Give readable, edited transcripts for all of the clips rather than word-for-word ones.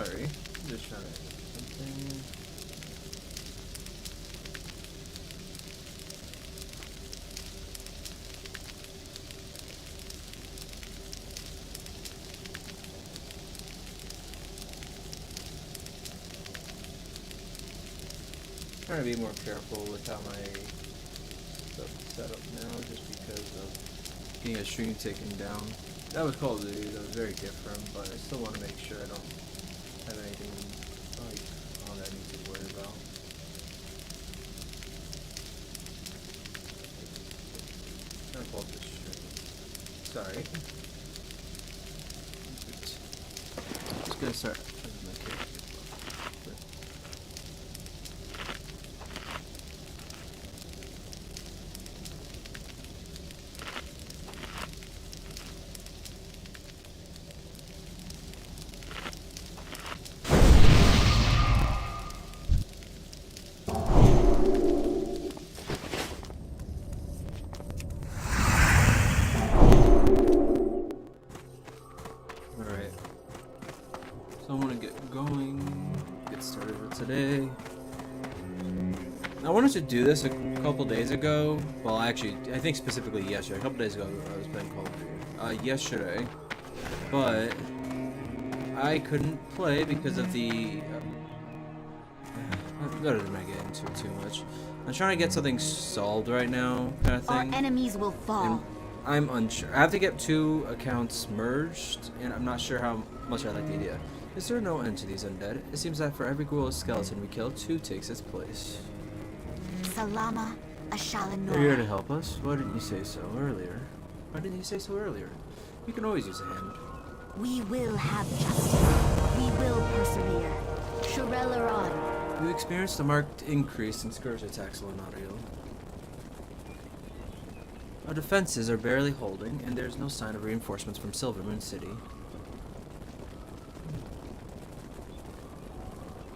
Sorry. I'm just trying to something. Trying to be more careful with how my stuff is set up now, just because of getting a stream taken down. That was Call of Duty, that was very different, but I still want to make sure I don't have anything like that I need to worry about. I'm gonna pull up this stream. Sorry. Just gonna start. To do this a couple days ago. Well, actually, I think specifically yesterday. A couple days ago, I was playing Call of Duty. Yesterday, but I couldn't play because of the. I'm gonna get into it too much. I'm trying to get something solved right now, kind of thing. Our enemies will fall. And I'm unsure. I have to get 2 accounts merged, and I'm not sure how much I like the idea. Is there no end to these undead? It seems that for every ghoul skeleton we kill, 2 takes its place. Salama Ashalanor. You're here to help us? Why didn't you say so earlier? Why didn't you say so earlier? You can always use a hand. We will have justice. We will persevere. Shirel on. You experienced a marked increase in scourge attacks, Launariel. Our defenses are barely holding, and there's no sign of reinforcements from Silvermoon City.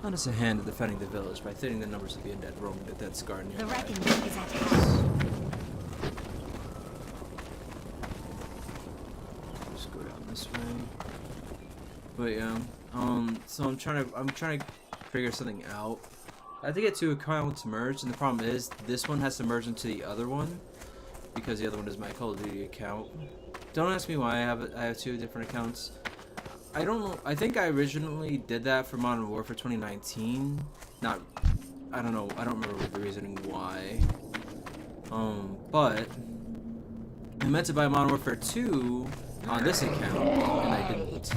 Lend us a hand in defending the village by thinning the numbers of the undead roaming the dead scar nearby. The reckoning is at hand. Just go down this way. But yeah, so I'm trying to figure something out. I have to get 2 accounts merged, and the problem is this one has to merge into the other one because the other one is my Call of Duty account. Don't ask me why I have 2 different accounts. I don't know. I think I originally did that for Modern Warfare 2019. I don't know. I don't remember the reasoning why. But I meant to buy Modern Warfare 2 on this account, and I didn't.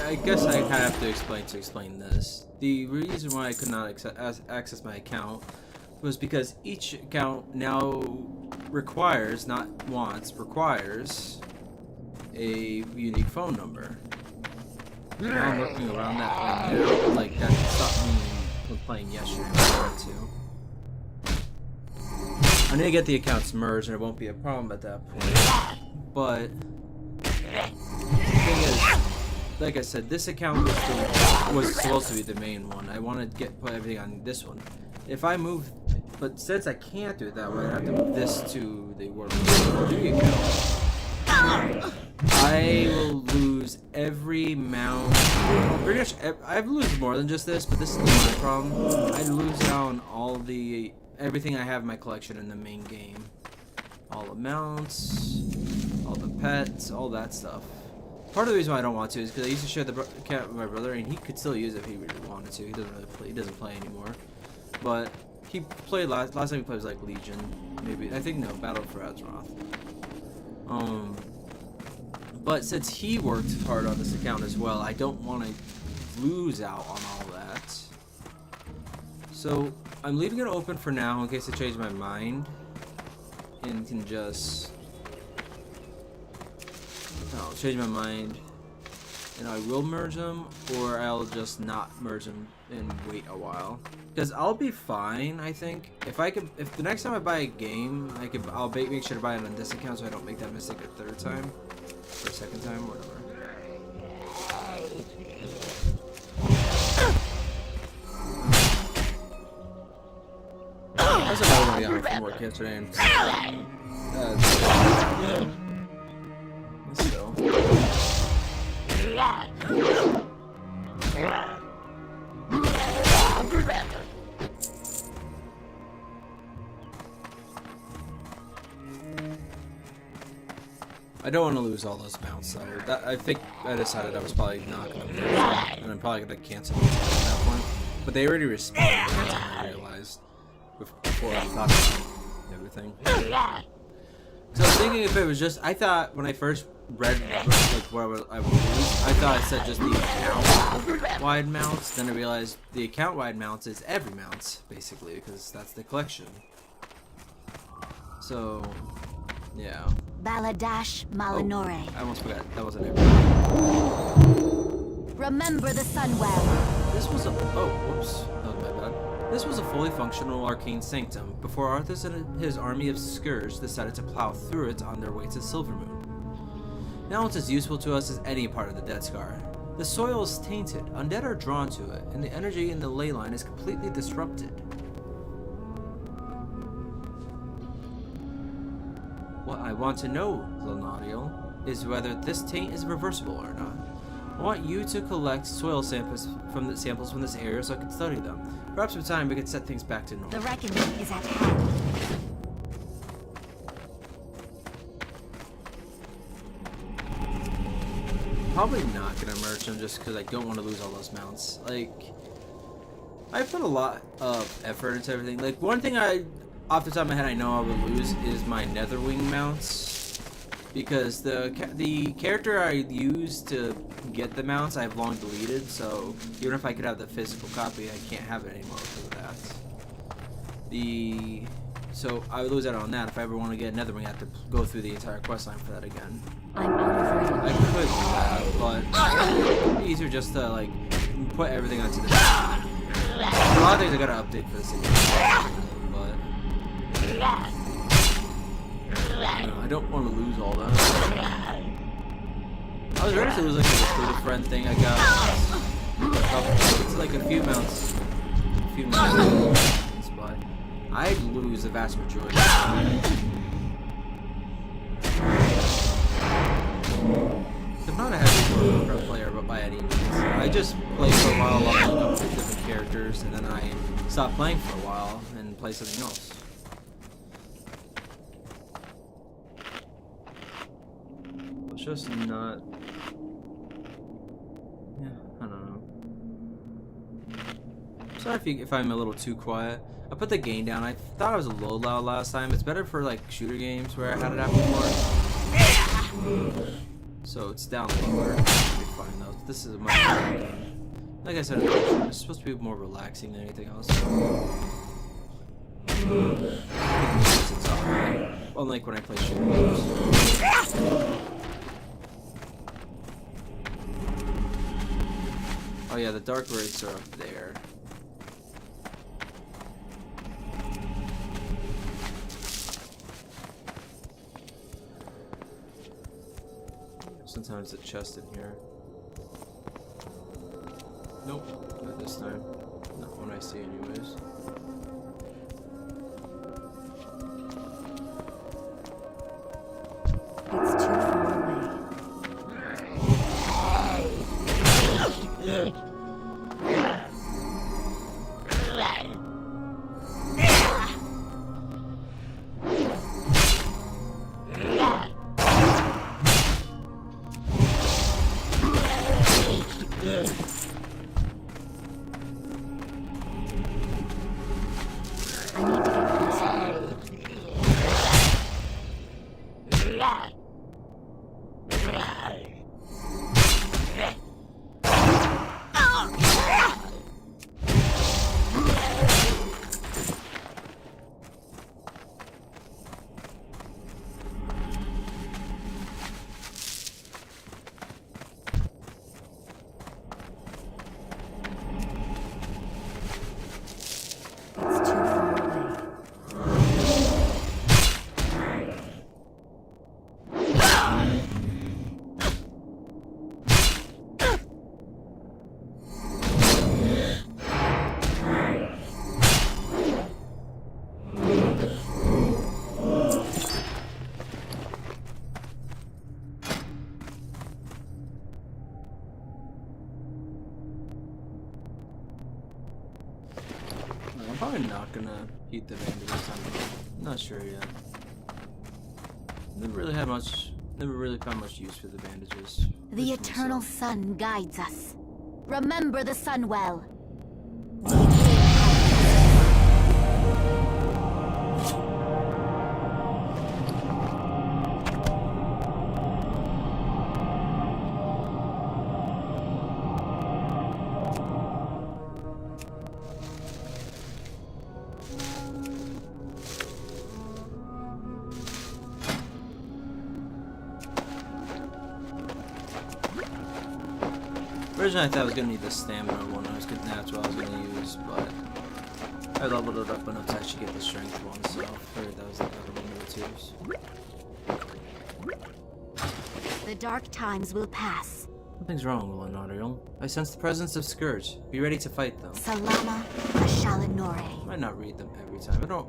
I guess I have to explain this. The reason why I could not access my account was because each account now requires, not wants, requires a unique phone number. Now I'm working around that right now. Like, that stopped me from playing yesterday when I wanted to. I need to get the accounts merged and it won't be a problem at that point. But the thing is, like I said, this account was supposed to be the main one. I want to put everything on this one. If I move, but since I can't do it that way, I have to move this to the Warcraft Duty account. I will lose every mount. Pretty much, I lose more than just this, but this is my problem. I lose down everything I have in my collection in the main game. All the mounts, all the pets, all that stuff. Part of the reason why I don't want to is because I used to share the account with my brother, and he could still use it if he really wanted to. He doesn't really play. He doesn't play anymore. But he played last time he played was like Legion, maybe. I think no, Battle for Azeroth. But since he worked hard on this account as well, I don't want to lose out on all that. So I'm leaving it open for now in case I change my mind, and can just change my mind, and I will merge them, or I'll just not merge them and wait a while. Because I'll be fine, I think. If the next time I buy a game, I'll make sure to buy it on this account so I don't make that mistake a third time or a second time, whatever. I was about to be out from work yesterday, and let's go. I don't want to lose all those mounts, though. I think I decided I was probably not going to lose them, and I'm probably going to cancel them at that point. But they already responded by the time I realized, before I thought about everything. So I was thinking if it was just, I thought when I first read like what I would lose, I thought it said just the account-wide mounts. Then I realized the account-wide mounts is every mount, basically, because that's the collection. So, yeah. Baladash Malinore. I almost forgot. That wasn't it. Remember the Sunwell. This was a... Oh, whoops. That was my bad. This was a fully functional arcane sanctum before Arthas and his army of Scourge decided to plow through it on their way to Silvermoon. Now it's as useful to us as any part of the Dead Scar. The soil is tainted, undead are drawn to it, and the energy in the ley line is completely disrupted. What I want to know, Launariel, is whether this taint is reversible or not. I want you to collect soil samples from this area so I can study them. Perhaps with time we can set things back to normal. The reckoning is at hand. Probably not gonna merge them just because I don't want to lose all those mounts. Like, I put a lot of effort into everything. Like, one thing off the top of my head I know I would lose is my Netherwing mounts. Because the character I used to get the mounts I've long deleted, so even if I could have the physical copy, I can't have it anymore because of that. So I would lose out on that. If I ever want to get Netherwing, I have to go through the entire questline for that again. I'm out of range. I could do that, but it'd be easier just to like put everything onto the a lot of things I gotta update for this again. But I don't want to lose all that. I was ready to lose like the recruiter friend thing I got. It's like a few mounts. But I'd lose the vast majority. I'm not a heavy Warcraft player, but by any means. I just play for a while, leveling up with different characters, and then I stop playing for a while and play something else. It's just not... Yeah, I don't know. Sorry if I'm a little too quiet. I put the gain down. I thought I was a little loud last time. It's better for like shooter games where I had it out before. So it's down lower. It'll be fine though. This is a much better game. Like I said, it's supposed to be more relaxing than anything else. It's alright. Unlike when I play shooter games. Oh yeah, the dark rates are up there. Sometimes a chest in here. Nope, not this time. Not one I see anyways. It's too far away. probably not gonna heat the bandages. I'm not sure yet. Never really found much use for the bandages. The eternal sun guides us. Remember the sun well. Originally, I thought I was gonna need the stamina one. That's what I was gonna use, but I leveled it up enough to actually get the strength one. So I figured that was the other one of the twos. The dark times will pass. Something's wrong, Launariel. I sense the presence of Scourge. Be ready to fight them. Salama Ashalanore. I might not read them every time. I don't.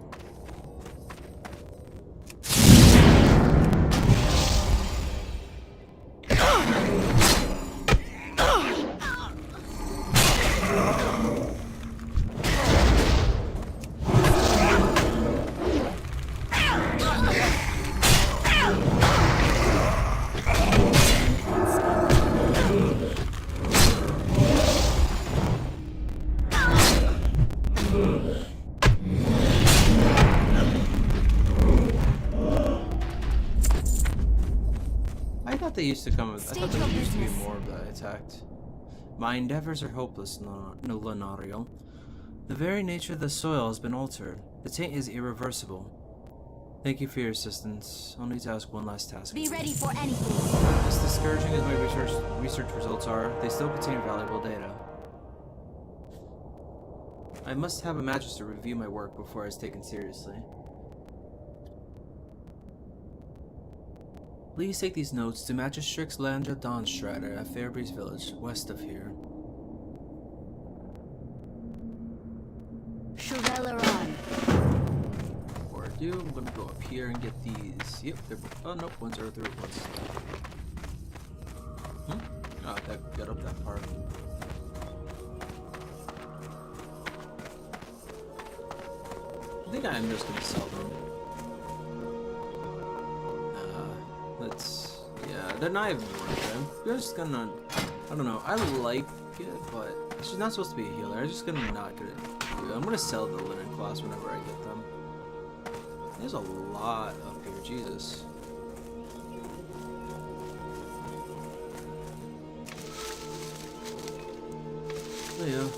They used to come. I thought there used to be more that I attacked. My endeavors are hopeless, Launariel. The very nature of the soil has been altered. The taint is irreversible. Thank you for your assistance. I'll need to ask one last task. Be ready for anything. As discouraging as my research results are, they still contain valuable data. I must have a magistrate review my work before it's taken seriously. Please take these notes to Magistrix Landra Dawnstrider at Fairbreeze Village, west of here. Shurelaron. Before I do, I'm gonna go up here and get these. Yep, they're. Oh, nope, one's earther, one's. Oh, that got up that part. I think I'm just gonna sell them. Yeah, they're not even worth it. I'm just gonna, I don't know, I like it, but she's not supposed to be a healer. I'm just gonna not gonna do it. I'm gonna sell the linen class whenever I get them. There's a lot up here, Jesus. There you go.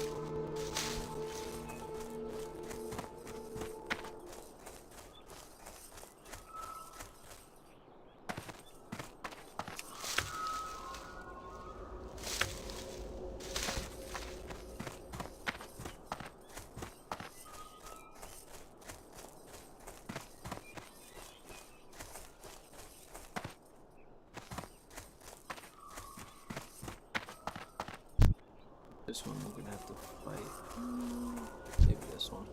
This one we're gonna have to fight. Maybe this one.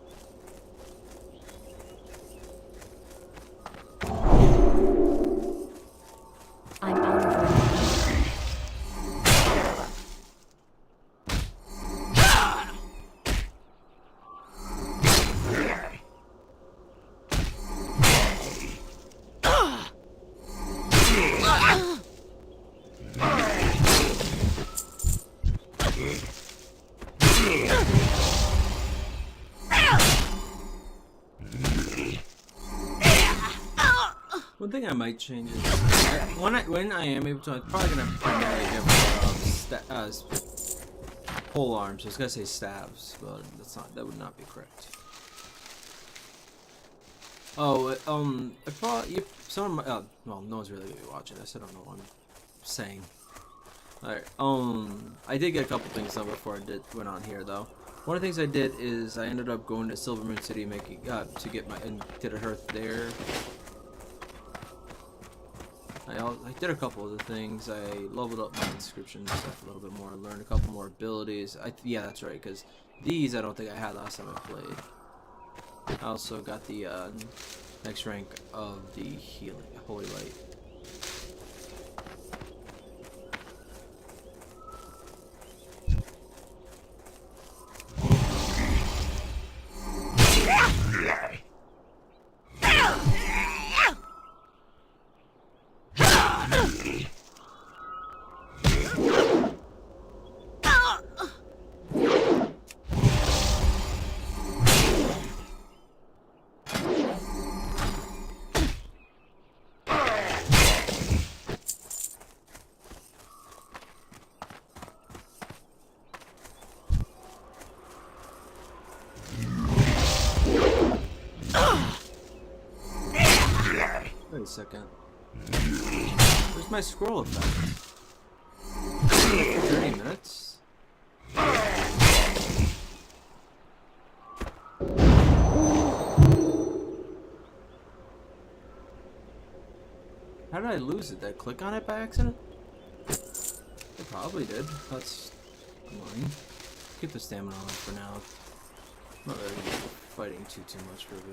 I'm out of range. One thing I might change is when I am able to, I'm probably gonna primarily give pole arms. I was gonna say stabs, but that would not be correct. Oh, I probably well, no one's really gonna be watching this. I don't know what I'm saying. Alright, I did get a couple things done before I went on here though. One of the things I did is I ended up going to Silver Moon City, to get my did a hearth there. I did a couple of the things. I leveled up my inscription stuff a little bit more. I learned a couple more abilities. Yeah, that's right, because these I don't think I had last time I played. I also got the next rank of the healing, Holy Light. Wait a second. Where's my scroll effect? 30 minutes? How did I lose it? Did I click on it by accident? I probably did. That's annoying. Keep the stamina on for now. I'm not really fighting too much for a bit.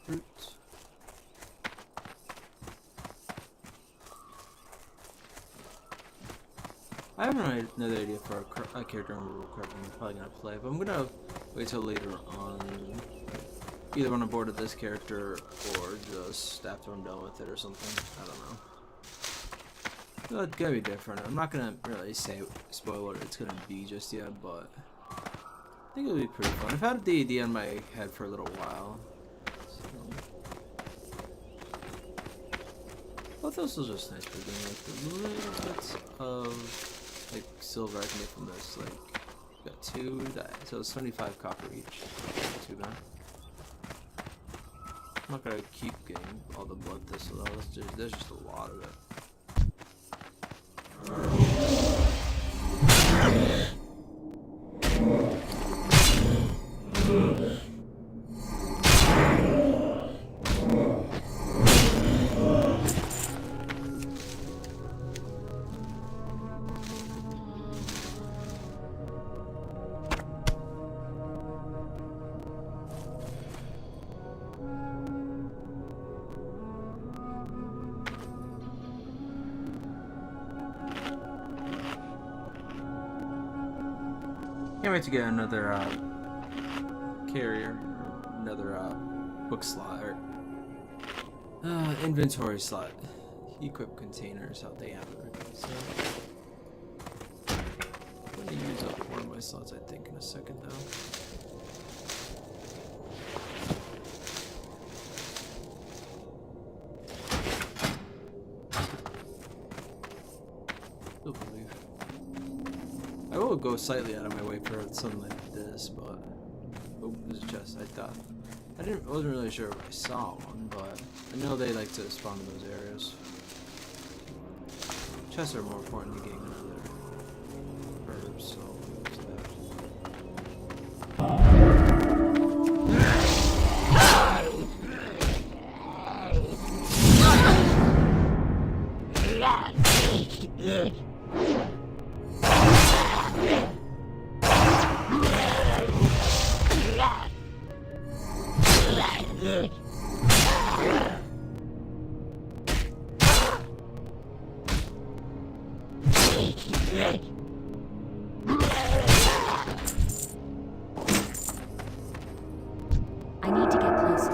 Fruit. I have another idea for a character I'm probably gonna play, but I'm gonna wait till later on, either when I'm bored of this character or just after I'm done with it or something. I don't know. It's gonna be different. I'm not gonna really spoil what it's gonna be just yet, but I think it'll be pretty fun. I've had the idea in my head for a little while. Both those are just nice for getting like the little bits of like silver I can get from this. Like, got 2 that, so it's 75 copper each. Not too bad. I'm not gonna keep getting all the blood thistle though. There's just a lot of it. Can't wait to get another carrier, another book slot, or inventory slot. Equip containers, how they have it right. So I'm gonna use up one of my slots, I think, in a second though. Still believe. I will go slightly out of my way for something like this, but oh, there's a chest. I wasn't really sure if I saw one, but I know they like to spawn in those areas. Chests are more important than getting another herbs, so there's that. I need to get closer.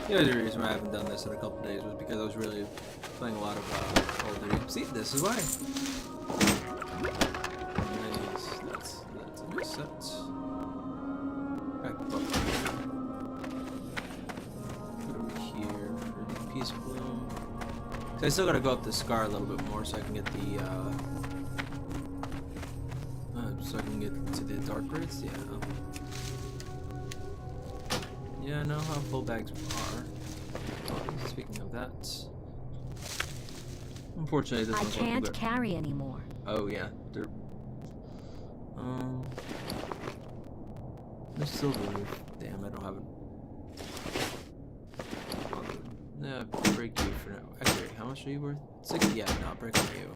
The other reason why I haven't done this in a couple days was because I was really playing a lot of Call of Duty. See, this is why. Nice. That's a nice set. Back up. Put over here for the Peace Bloom. So I still gotta go up the Scar a little bit more so I can get the so I can get to the Dark Wraiths. Yeah. Yeah, I know how full bags are. Oh, speaking of that, unfortunately, this I one's can't carry anymore. Oh yeah, they're the silver leaf. Damn, I don't have it. break you for now. Actually, how much are you worth? 60. Yeah, not breaking you.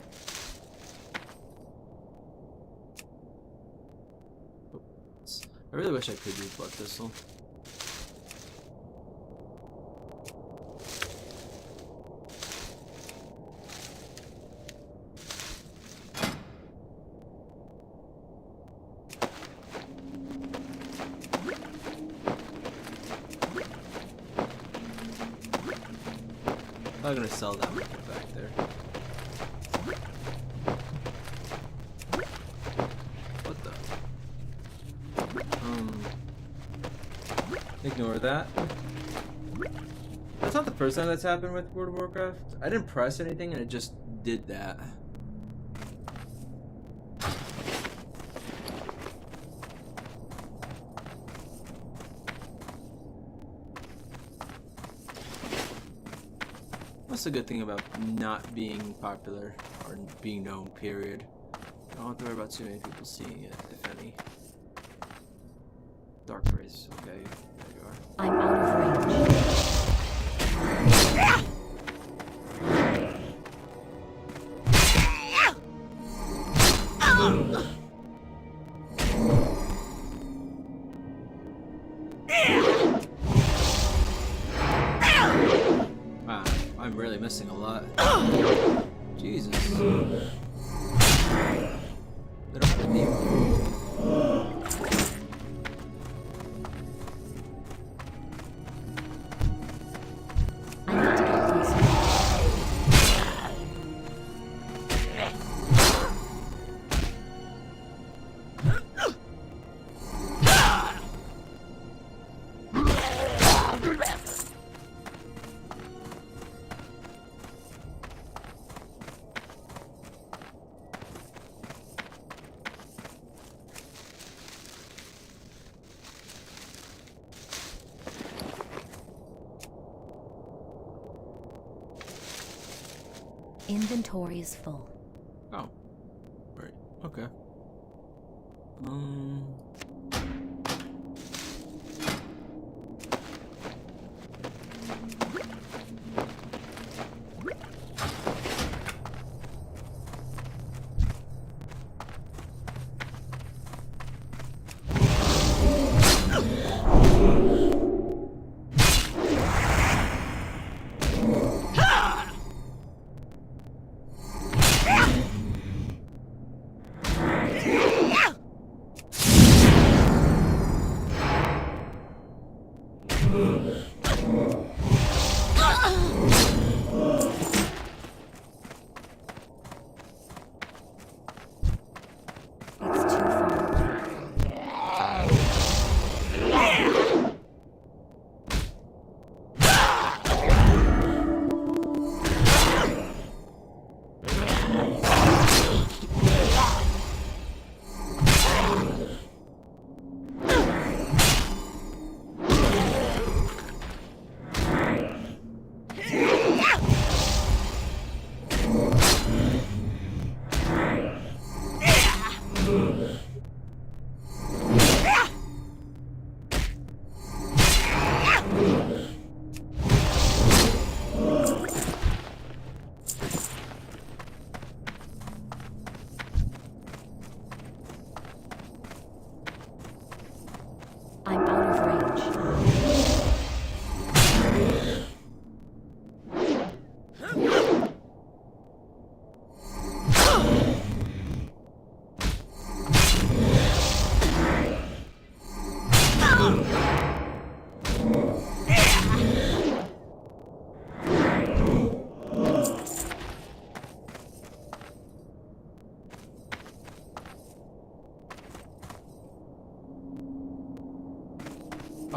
Oops. I really wish I could use Blood Thistle. I'm not gonna sell that one back there. What the? Ignore that. That's not the first time that's happened with World of Warcraft. I didn't press anything and it just did that. That's a good thing about not being popular or being known, period. I don't have to worry about too many people seeing it, if any. Dark Race, okay, there you are. I'm out of range. Wow, I'm really missing a lot. Jesus. They don't have to be. Inventory is full. Oh. Right. Okay. I'm out of range.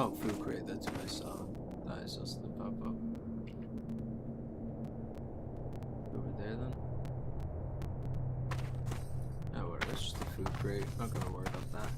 Oh, food crate, that's what I saw. Nice, just the pop up. Over there then? Oh, whatever, it's just a food crate. Not gonna worry about that.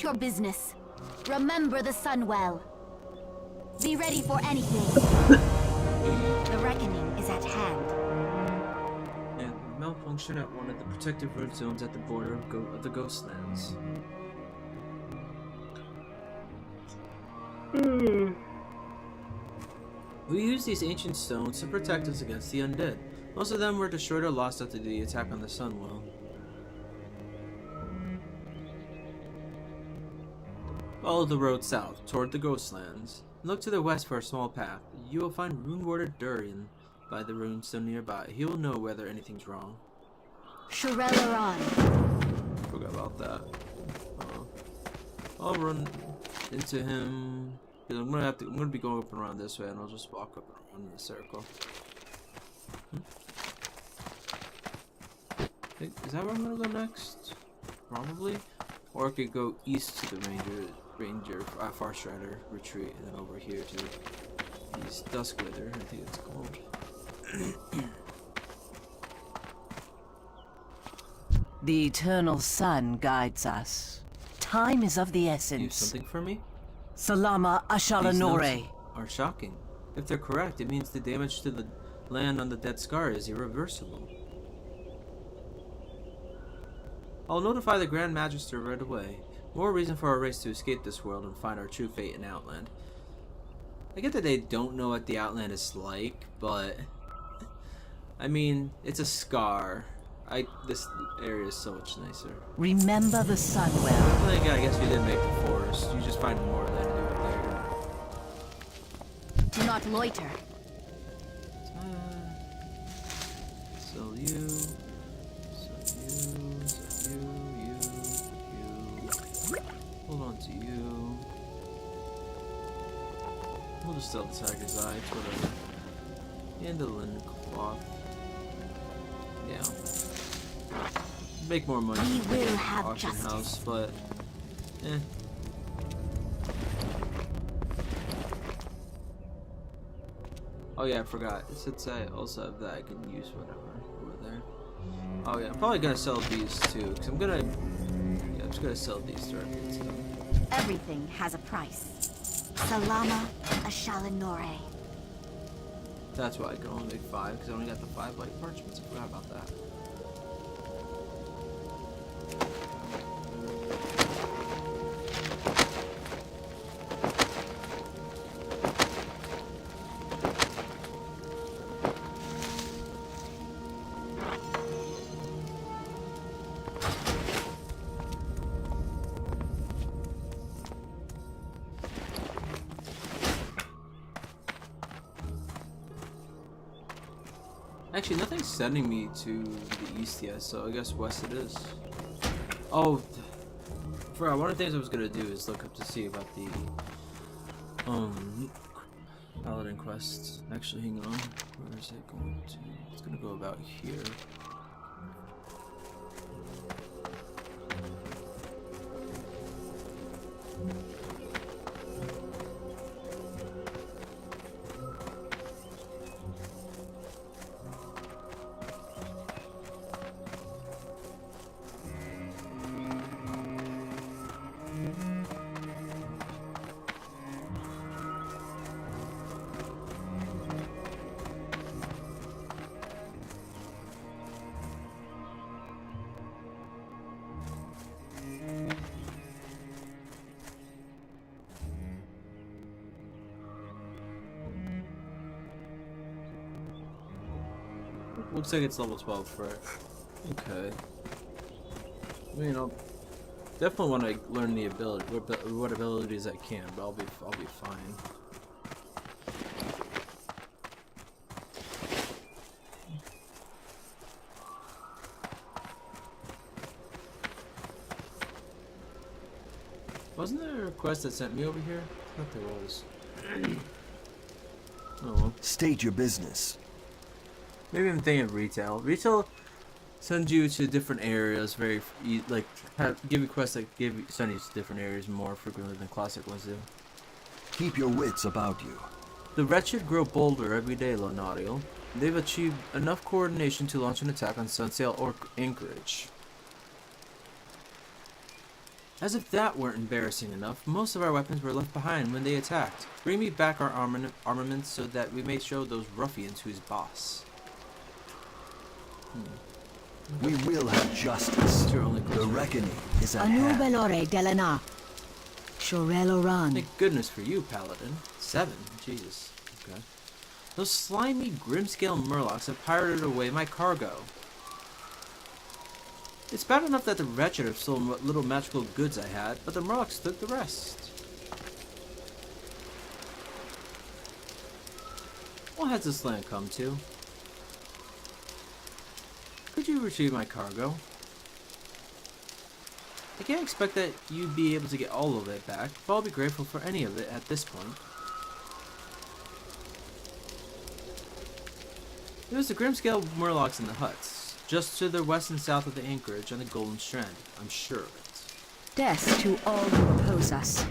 State your business. Remember the sun well. Be ready for anything. The reckoning is at hand. And malfunction at one of the protective root zones at the border of the Ghostlands. We use these ancient stones to protect us against the undead. Most of them were destroyed or lost after the attack on the Sunwell. Follow the road south, toward the Ghostlands. Look to the west for a small path. You will find rune-warded Durian by the runestone nearby. He will know whether anything's wrong. Shirelleron. Forgot about that. I'll run into him. I'm gonna be going up and around this way, and I'll just walk up and around in a circle. Is that where I'm gonna go next? Probably. Or I could go east to the Far Strider retreat, and then over here to East Duskwither, I think it's called. The eternal sun guides us. Time is of the Do you essence. have something for me? Salama These Ashalanore. notes are shocking. If they're correct, it means the damage to the land on the Dead Scar is irreversible. I'll notify the Grand Magister right away. More reason for our race to escape this world and find our true fate in Outland. I get that they don't know what the Outland is like, but I mean, it's a scar. This area is so much nicer. Remember the Sunwell. Well, again, I guess we didn't make the forest. You just find more land to do up there. Do not loiter. Sell you. Sell you. Hold on to you. We'll just sell the tiger's eye, it's whatever. And the linen cloth. Yeah. Make more money We from the will have auction justice. house, but Oh yeah, I forgot. Since I also have that, I can use whatever over there. Oh yeah, I'm probably gonna sell these too, because I'm just gonna sell these directly to them. Everything has a price. Salama Ashalanore. That's why I can only make 5, because I only got the 5 light parchments. I forgot about that. Actually, nothing's sending me to the east yet, so I guess west it is. Oh, forgot, one of the things I was gonna do is look up to see about the Paladin quest. Actually, hang on. Where is it going to? It's gonna go about here. Looks like it's level 12 for it. Okay. I mean, I'll definitely want to learn the ability, what abilities I can, but I'll be fine. Wasn't there a quest that sent me over here? I thought there was. Oh well. State your business. Maybe I'm thinking of retail. Retail sends you to different areas give you quests that send you to different areas more frequently than classic ones do. Keep your wits about you. The wretched grow bolder every day, Launariel. They've achieved enough coordination to launch an attack on Sunsail or Anchorage. As if that weren't embarrassing enough, most of our weapons were left behind when they attacked. Bring me back our armaments so that we may show those ruffians who's boss. We will have justice. It's your only The clue. reckoning is at Anu hand. Belore Delana. Shorel Oran. Thank goodness for you, Paladin. 7. Jesus. Okay. Those slimy, grim-scale murlocs have pirated away my cargo. It's bad enough that the wretched have stolen what little magical goods I had, but the murlocs took the rest. What has this land come to? Could you retrieve my cargo? I can't expect that you'd be able to get all of it back, but I'll be grateful for any of it at this point. It was the Grimscale Murlocs in the huts, just to the west and south of the anchorage on the Golden Strand. I'm sure of it. Death to all who oppose us.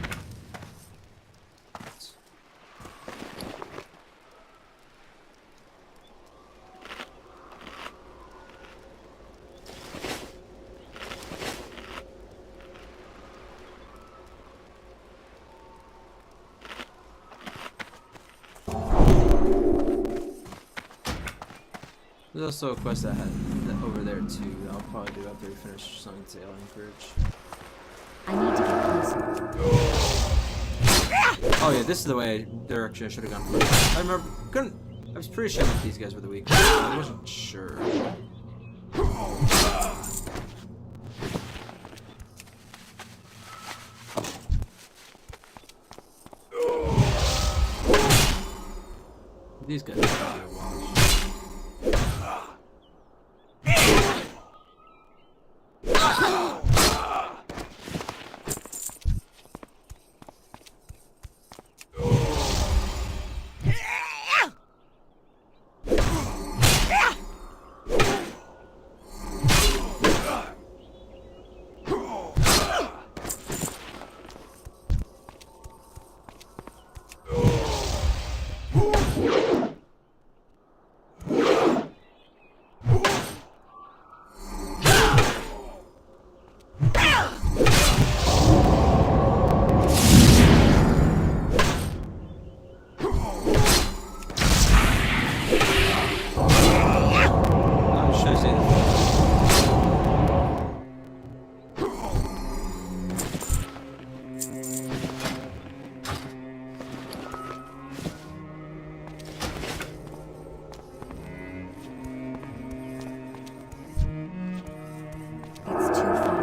There's also a quest I had over there too. That I'll probably do after we finish Sunny Sail Anchorage. I need to get closer. Oh yeah, this is the direction I should have gone first. I remember, I was pretty sure that these guys were the weak ones. I wasn't sure. These guys are probably watch. It's too far.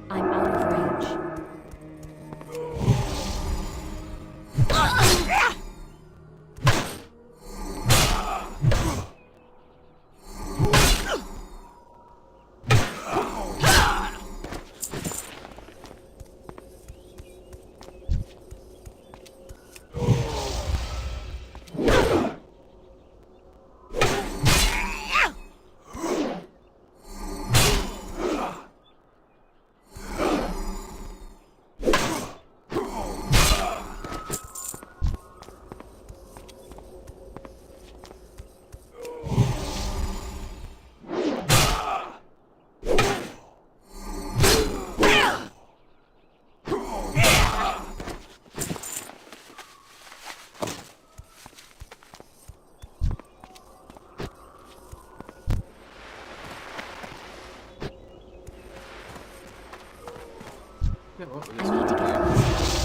I'm out of range. Yeah, well, I need to get closer.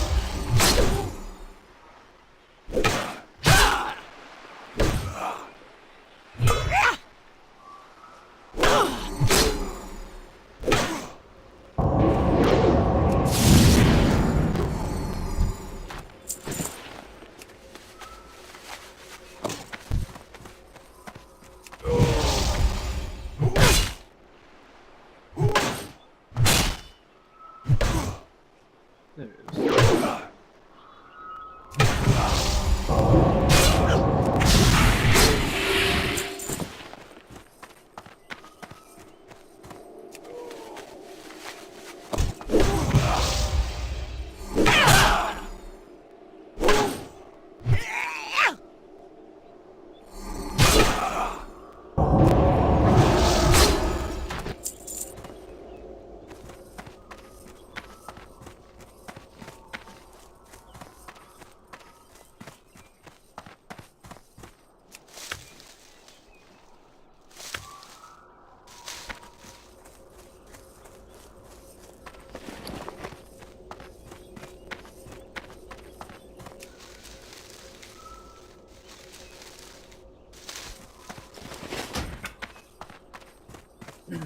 It's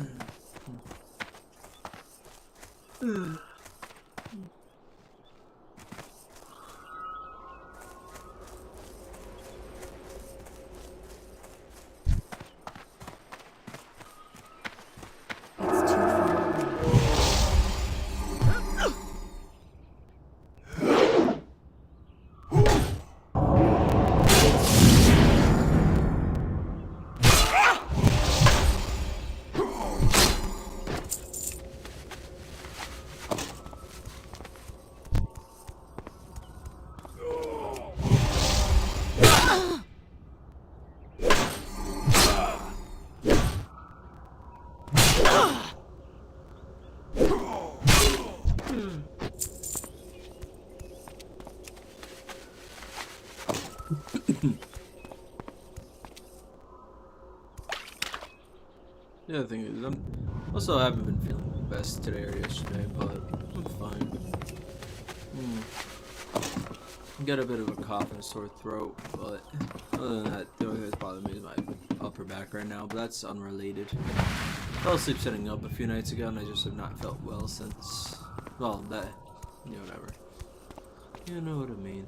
too far away. The other thing is, I haven't been feeling the best today or yesterday, but I'm fine. Got a bit of a cough and a sore throat, but other than that, the only thing that's bothering me is my upper back right now, but that's unrelated. I fell asleep sitting up a few nights ago, and I just have not felt well since, well, that, whatever. You know what I mean.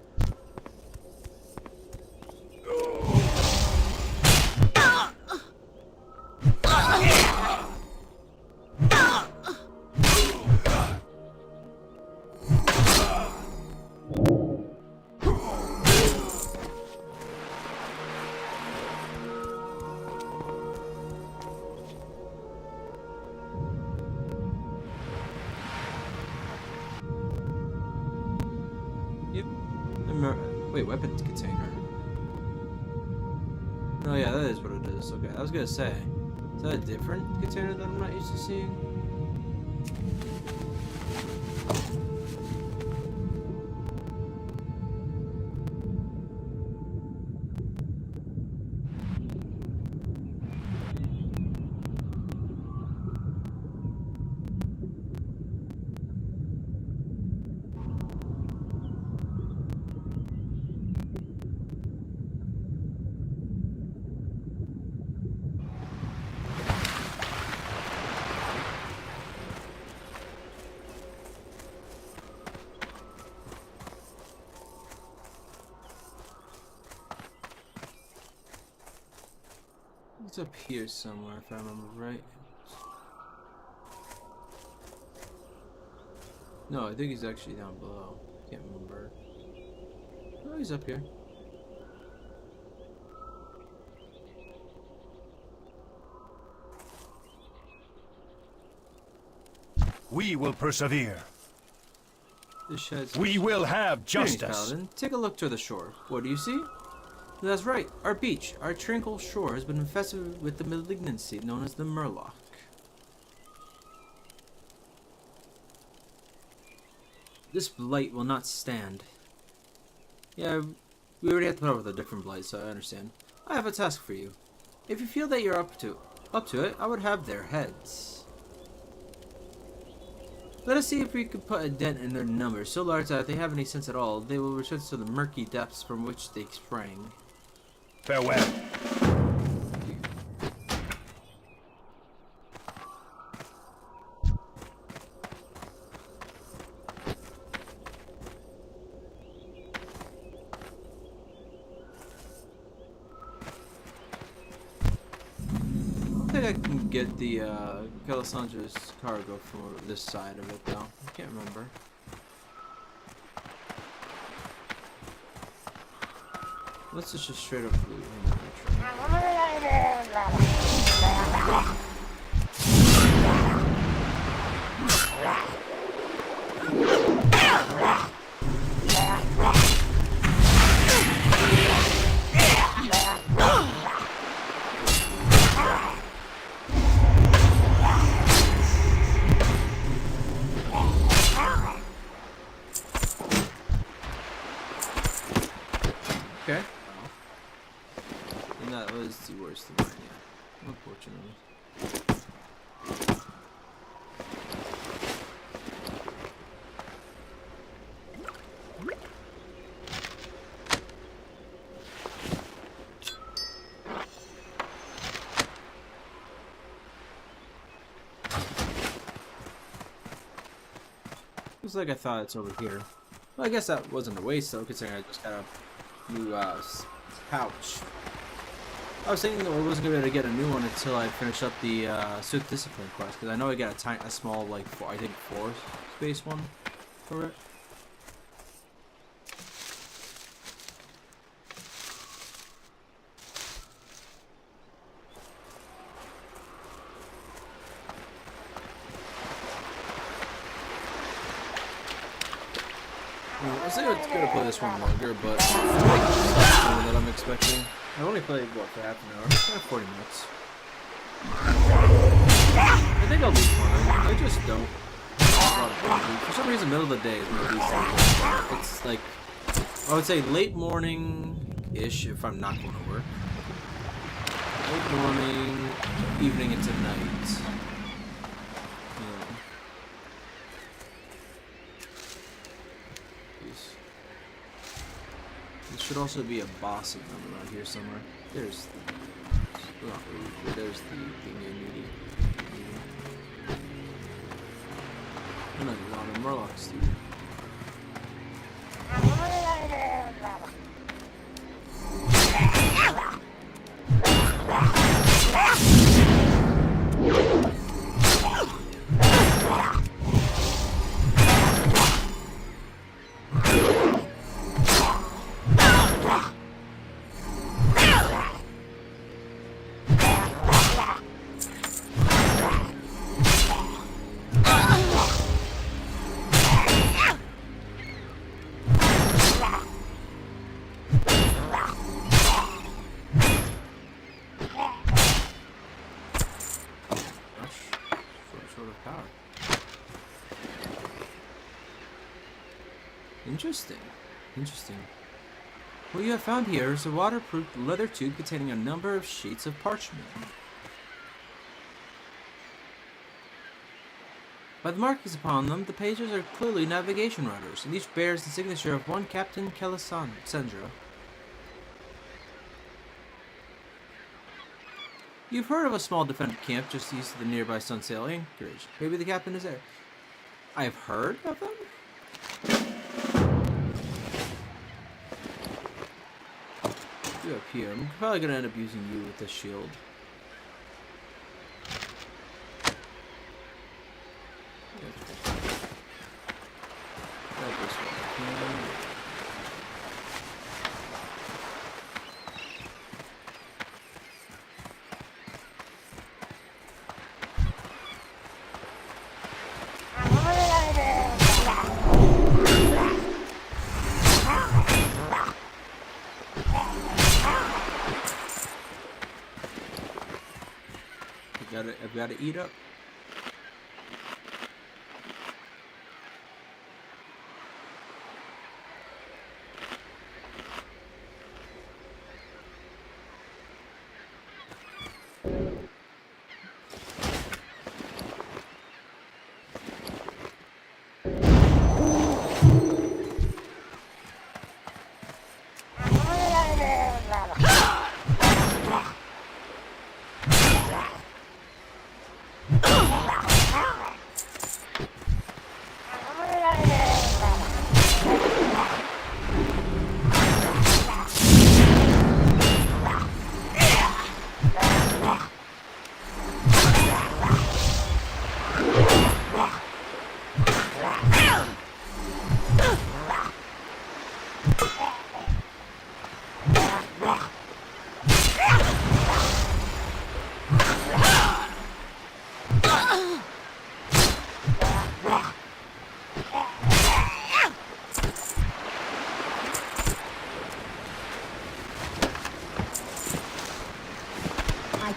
Wait, weapons container. Oh yeah, that is what it is. Okay, I was gonna say, is that a different container that I'm not used to seeing? It's up here somewhere, if I remember right. No, I think he's actually down below. Can't remember. Oh, he's up here. We will persevere. This shed's We will have Greetings, justice. Paladin. Take a look to the shore. What do you see? That's right. Our beach, our tranquil shore, has been infested with the malignancy known as the Murloc. This blight will not stand. Yeah, we already have to put up with a different blight, so I understand. I have a task for you. If you feel that you're up to it, I would have their heads. Let us see if we can put a dent in their numbers so large that if they have any sense at all, they will return to the murky depths from which they sprang. Farewell. I think I can get the Calisandra's cargo from this side of it though. I can't remember. Let's just straight up loot him. Okay. And that was the worst of mine, yeah. Unfortunately. Looks like I thought it's over here. Well, I guess that wasn't a waste though, considering I just got a new pouch. I was thinking that I wasn't going to get a new one until I finished up the Swift Discipline quest, because I know I got a small, like, I think 4 space one for it. I was thinking I was going to play this one longer, but that I'm expecting. I only played, what, for half an hour? 40 minutes. I think I'll be fine. I just don't. For some reason, middle of the day is when these things are. It's like, I would say late morning-ish if I'm not going to work. Late morning, evening into night. There should also be a boss of them around here somewhere. There's the thing you need. And a lot of Murlocs, dude. Interesting. What you have found here is a waterproof leather tube containing a number of sheets of parchment. By the markings upon them, the pages are clearly navigation runners, and each bears the signature of one Captain Sendra. You've heard of a small defended camp just east of the nearby Sunsail Anchorage. Maybe the captain is there. I have heard of them? You up here. I'm probably gonna end up using you with this shield. I've got to eat up.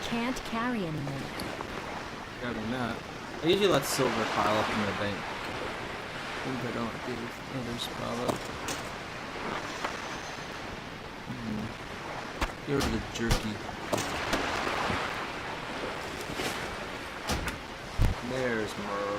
Can't carry anymore. Grabbing that. I usually let silver pile up in the bank. I think I don't do others pile up. Get rid of the jerky. There's more.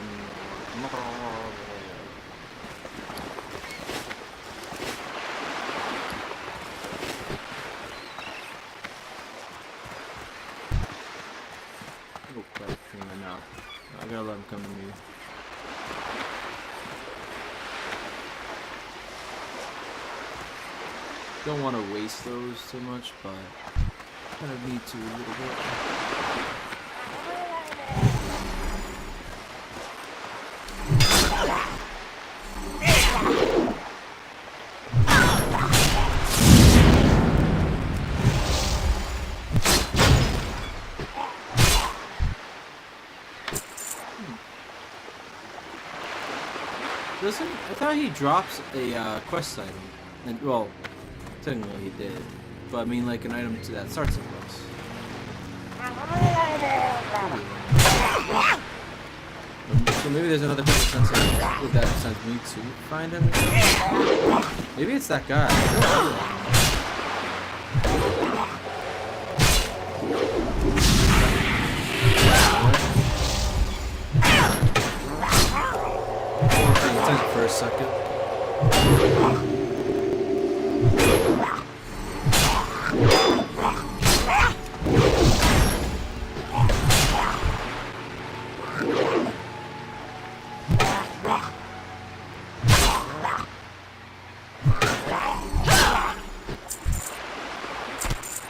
I gotta let him come to me. Don't want to waste those too much, but kind of need to a little bit. Listen, I thought he drops a quest item, and well, technically he did, but I mean like an item to that starts the quest. So maybe there's another person with that sends me to find him. Maybe it's that guy. For a second.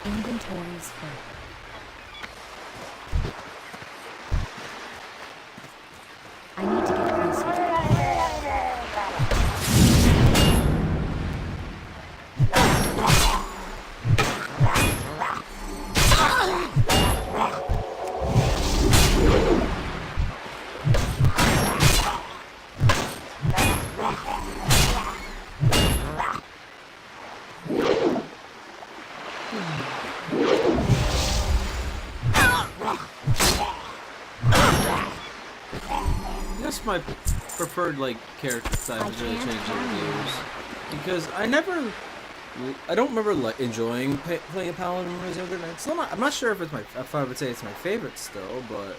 Inventories full. I need to get closer. That's my preferred like character style has really changed over the years because I don't remember like enjoying playing a paladin when I was younger. And it's still not, I'm not sure if I would say it's my favorite still, but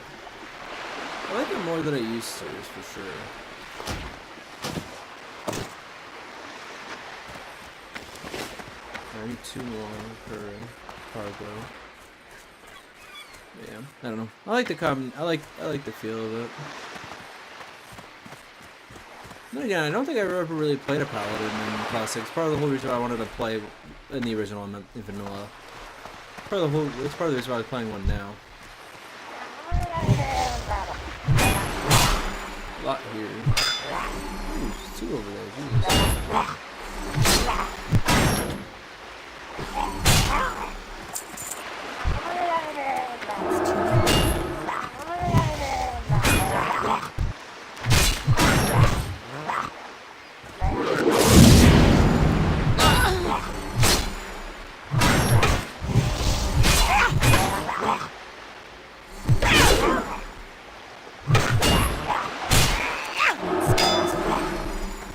I like it more than I used to, is for sure. I need 2 more per cargo. Yeah, I don't know. I like the I like the feel of it. Then again, I don't think I've ever really played a paladin in Classic. It's part of the whole reason why I wanted to play in the original in vanilla. It's part of the reason why I was playing one now. A lot here. Ooh, there's 2 over there. Jesus.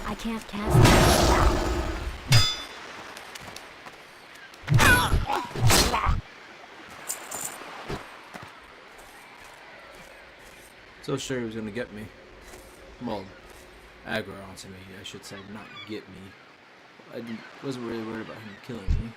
I can't cast it. So sure he was gonna get me. Well, aggro onto me, I should say, not get me. I wasn't really worried about him killing me.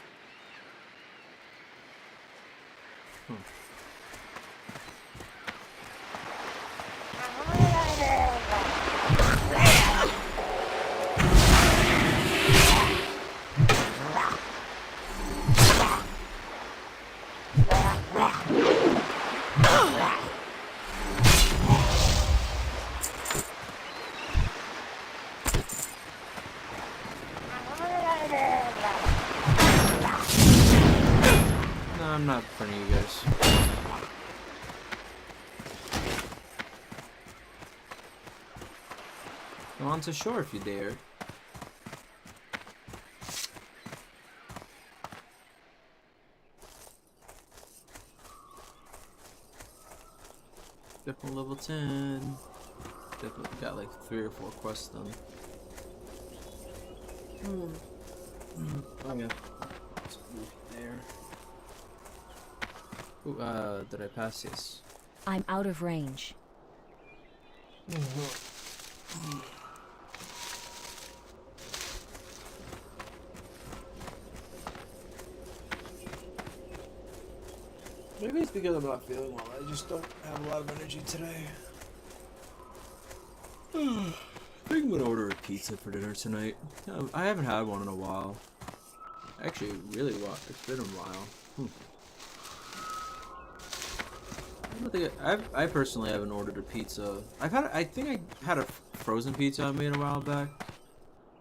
No, I'm not in front of you guys. Go on to shore if you dare. Definitely level 10. Definitely got like 3 or 4 quests done. I'm gonna move there. Ooh, did I pass this? I'm out of range. Maybe it's because I'm not feeling well. I just don't have a lot of energy today. I think I'm gonna order a pizza for dinner tonight. I haven't had one in a while. Actually, really well. It's been a while. I don't think I personally haven't ordered a pizza. I think I had a frozen pizza I made a while back.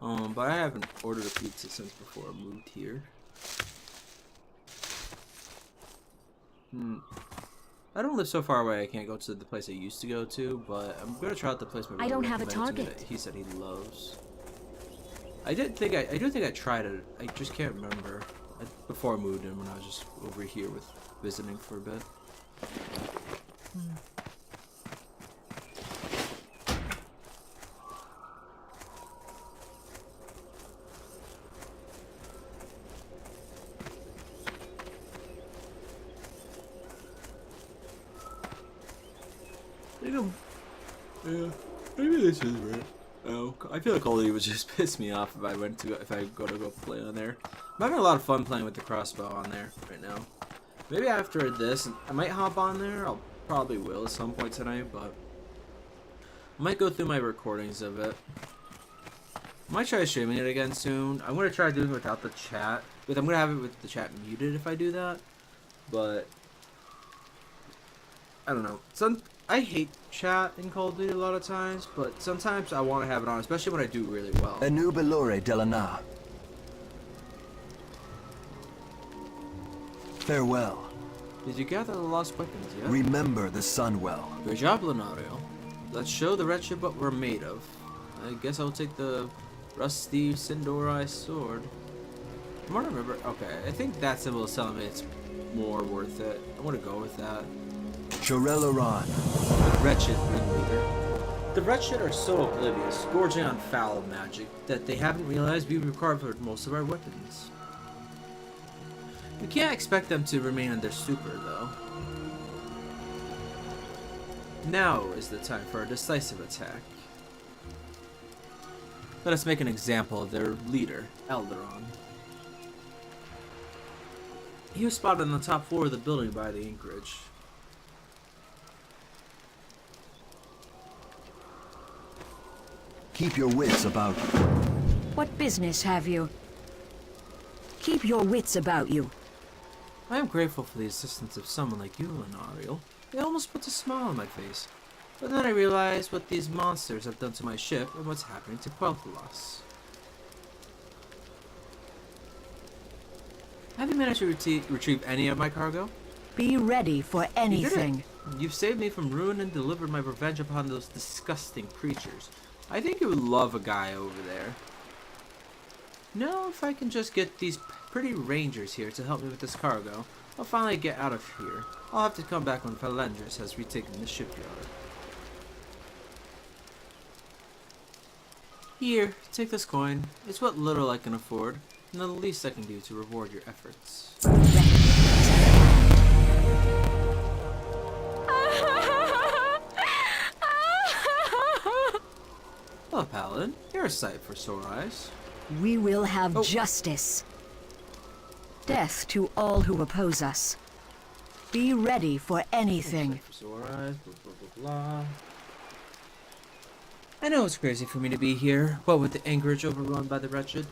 But I haven't ordered a pizza since before I moved here. I don't live so far away I can't go to the place I used to go to, but I'm gonna try out the place my brother I don't have a recommended to me target. that he said he loves. I do think I tried it. I just can't remember. Before I moved in, when I was just over here with visiting for a bit. Yeah, maybe this is right. Oh, I feel like Call of Duty would just piss me off if I go to go play on there. I'm having a lot of fun playing with the crossbow on there right now. Maybe after this, I might hop on there. I'll probably will at some point tonight, but I might go through my recordings of it. I might try streaming it again soon. I'm gonna try doing it without the chat. I'm gonna have it with the chat muted if I do that. But I don't know. I hate chat in Call of Duty a lot of times, but sometimes I want to have it on, especially when I do really well. Anubilore Delana. Farewell. Did you gather the lost weapons yet? Remember the Sunwell. Good job, Launariel. Let's show the wretched what we're made of. I guess I'll take the rusty Sindori sword. I want to remember. Okay, I think that symbol is telling me it's more worth it. I want to go with that. Chorelaran. The wretched ringleader. The wretched are so oblivious, gorging on foul magic, that they haven't realized we recovered most of our weapons. We can't expect them to remain in their stupor, though. Now is the time for a decisive attack. Let us make an example of their leader, Alderon. He was spotted on the top floor of the building by the anchorage. Keep your wits about you. What business have you? Keep your wits about you. I am grateful for the assistance of someone like you, Launariel. It almost puts a smile on my face. But then I realized what these monsters have done to my ship and what's happening to Quel'Thalas. Have you managed to retrieve any of my cargo? Be ready for anything. You've saved me from ruin and delivered my revenge upon those disgusting creatures. I think you would love a guy over there. Now, if I can just get these pretty rangers here to help me with this cargo, I'll finally get out of here. I'll have to come back when Phalendris has retaken the shipyard. Here, take this coin. It's what little I can afford, and the least I can do to reward your efforts. Hello, Paladin. You're a sight for sore eyes. We will have justice. Death to all who oppose us. Be ready for anything. Sight for sore eyes, blah, blah, blah, blah. I know it's crazy for me to be here, what with the anchorage overrun by the wretched.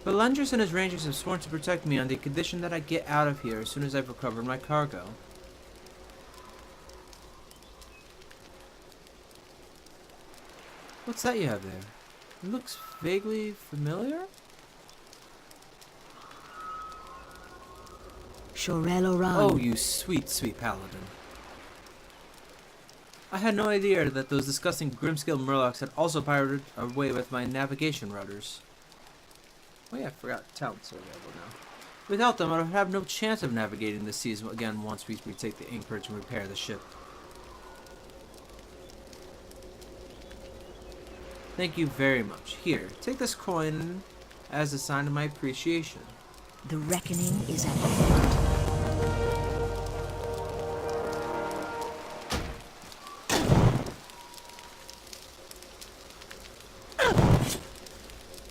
But Lundris and his rangers have sworn to protect me on the condition that I get out of here as soon as I've recovered my cargo. What's that you have there? It looks vaguely familiar? Chorelaran. Oh, you sweet, sweet paladin. I had no idea that those disgusting Grimskill Murlocs had also pirated away with my navigation rudders. Oh yeah, I forgot talents are available now. Without them, I would have no chance of navigating the seas again once we retake the anchorage and repair the ship. Thank you very much. Here, take this coin as a sign of my appreciation. The reckoning is at hand.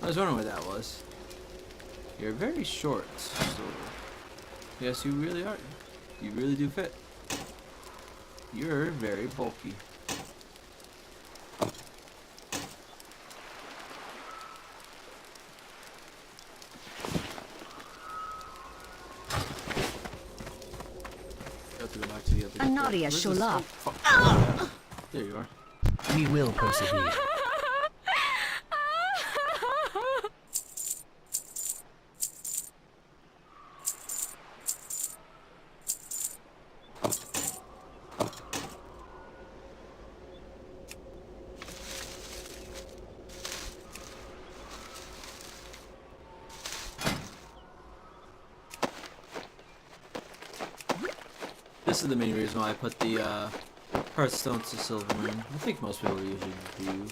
I was wondering what that was. You're very short, so yes, you really are. You really do fit. You're very bulky. Anaria Where's this- Shola. oh, fuck. Yeah. There you are. We will persevere. This is the main reason why I put the Hearthstone to Silverwing. I think most people usually do.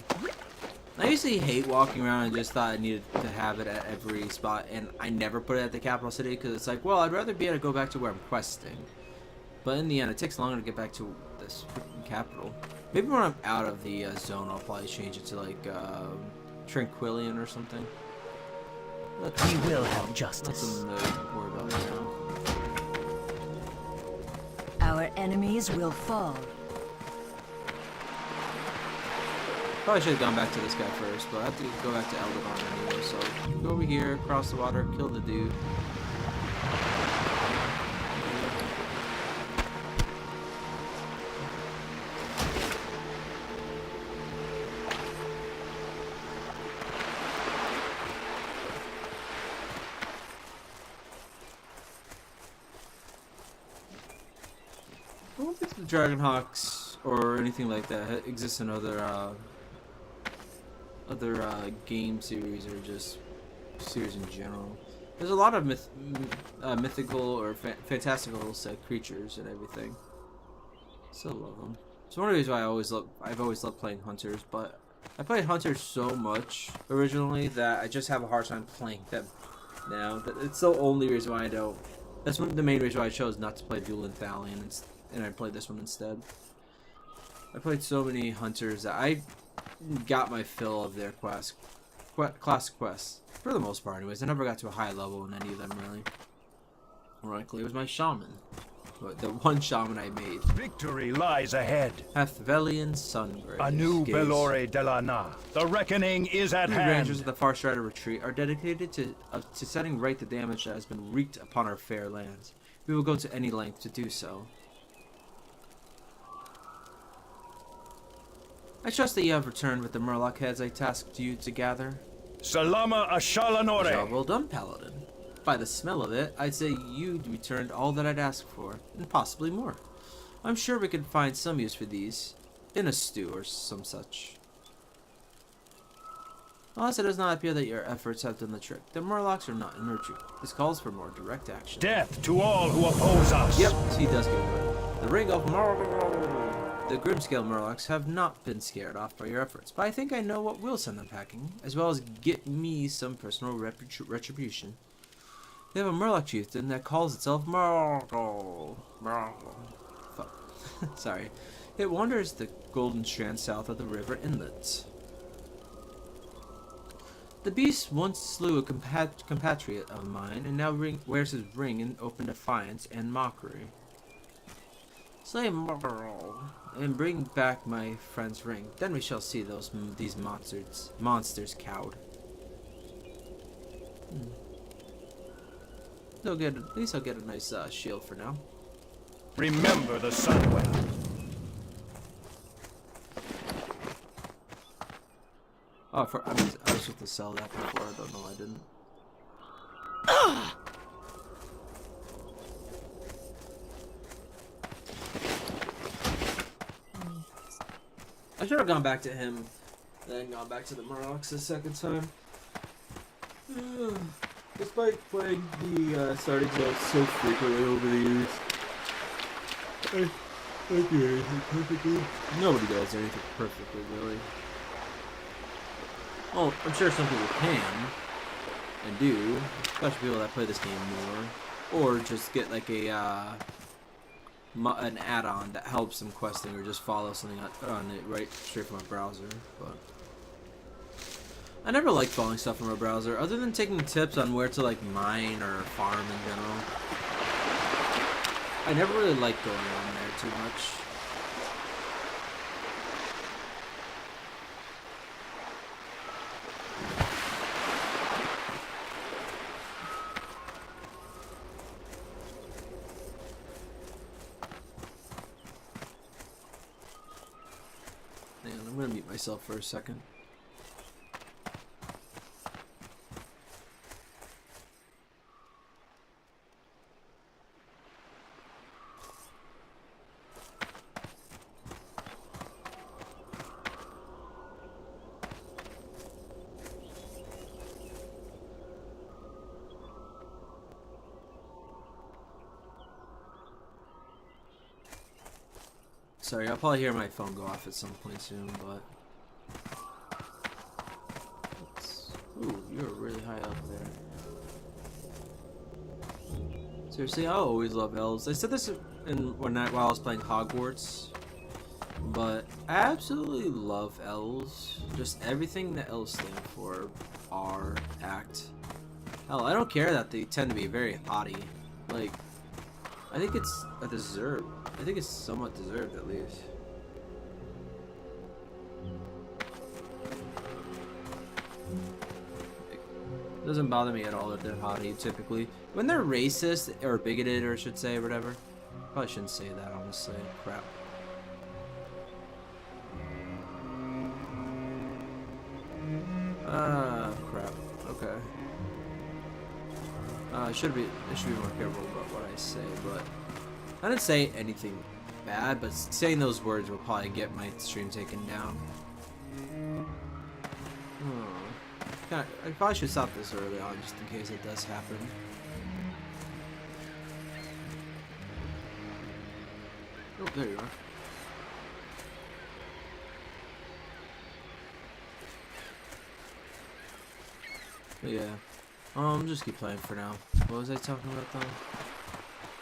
I usually hate walking around and just thought I needed to have it at every spot, and I never put it at the capital city because it's like, well, I'd rather be able to go back to where I'm questing. But in the end, it takes longer to get back to this freaking capital. Maybe when I'm out of the zone, I'll probably change it to like Tranquillion or something. We will have That's justice. something to worry about right now. Our enemies will fall. Probably should have gone back to this guy first, but I have to go back to Eldavon anyway, so go over here, cross the water, kill the dude. I don't think the Dragonhawks or anything like that exists in other game series or just series in general. There's a lot of mythical or fantastical set creatures and everything. Still love them. It's one of the reasons why I've always loved playing hunters, but I played hunters so much originally that I just have a hard time playing them now. But it's the only reason why I don't. That's the main reason why I chose not to play Duel Thalion and I played this one instead. I played so many hunters that I got my fill of their classic quests. For the most part, anyways. I never got to a high level in any of them, really. Ironically, it was my shaman. But the one shaman I made. Victory lies ahead. Hathvelian Sungrave. A new Belore de la Na. The reckoning is at The hand. Rangers of the Far Strider Retreat are dedicated to setting right the damage that has been wreaked upon our fair lands. We will go to any length to do so. I trust that you have returned with the Murloc heads I tasked you to gather. Salama Ashalanore. Job well done, Paladin. By the smell of it, I'd say you returned all that I'd asked for, and possibly more. I'm sure we could find some use for these, in a stew or some such. Unless it does not appear that your efforts have done the trick. The Murlocs are not in retreat. This calls for more direct action. Death to all who oppose us. Yep, he does get it. The ring of the Grimscale Murlocs have not been scared off by your efforts, but I think I know what will send them packing, as well as get me some personal retribution. They have a Murloc chieftain that calls itself Fuck. Sorry. It wanders the Golden Strand south of the river inlet. The beast once slew a compatriot of mine, and now wears his ring in open defiance and mockery. Slay Marl and bring back my friend's ring. Then we shall see these monsters cowed. At least I'll get a nice shield for now. Remember the Sunwell. Oh, I was supposed to sell that before. I don't know. I didn't. I should have gone back to him, then gone back to the Murlocs the second time. Despite playing the starting zone so frequently over the years, I do anything perfectly. Nobody does anything perfectly, really. Well, I'm sure some people can and do, especially people that play this game more, or just get like a an add-on that helps them questing, or just follow something on it right straight from a browser. But I never liked following stuff from a browser, other than taking tips on where to like mine or farm in general. I never really liked going on there too much. myself for a second. Sorry, I'll probably hear my phone go off at some point soon, but... Ooh, you're really high up there. Seriously, I always love elves. I said this while I was playing Hogwarts, but I absolutely love elves. Just everything that elves stand for, are, act. Hell, I don't care that they tend to be very haughty. Like, I think it's a deserved. I think it's somewhat deserved, at least. It doesn't bother me at all that they're haughty, typically. When they're racist, or bigoted, or I should say, or whatever. Probably shouldn't say that, honestly. Crap. Crap. Okay. I should be more careful about what I say, but... I didn't say anything bad, but saying those words will probably get my stream taken down. I probably should stop this early on, just in case it does happen. Oh, there you are. But yeah, just keep playing for now. What was I talking about though?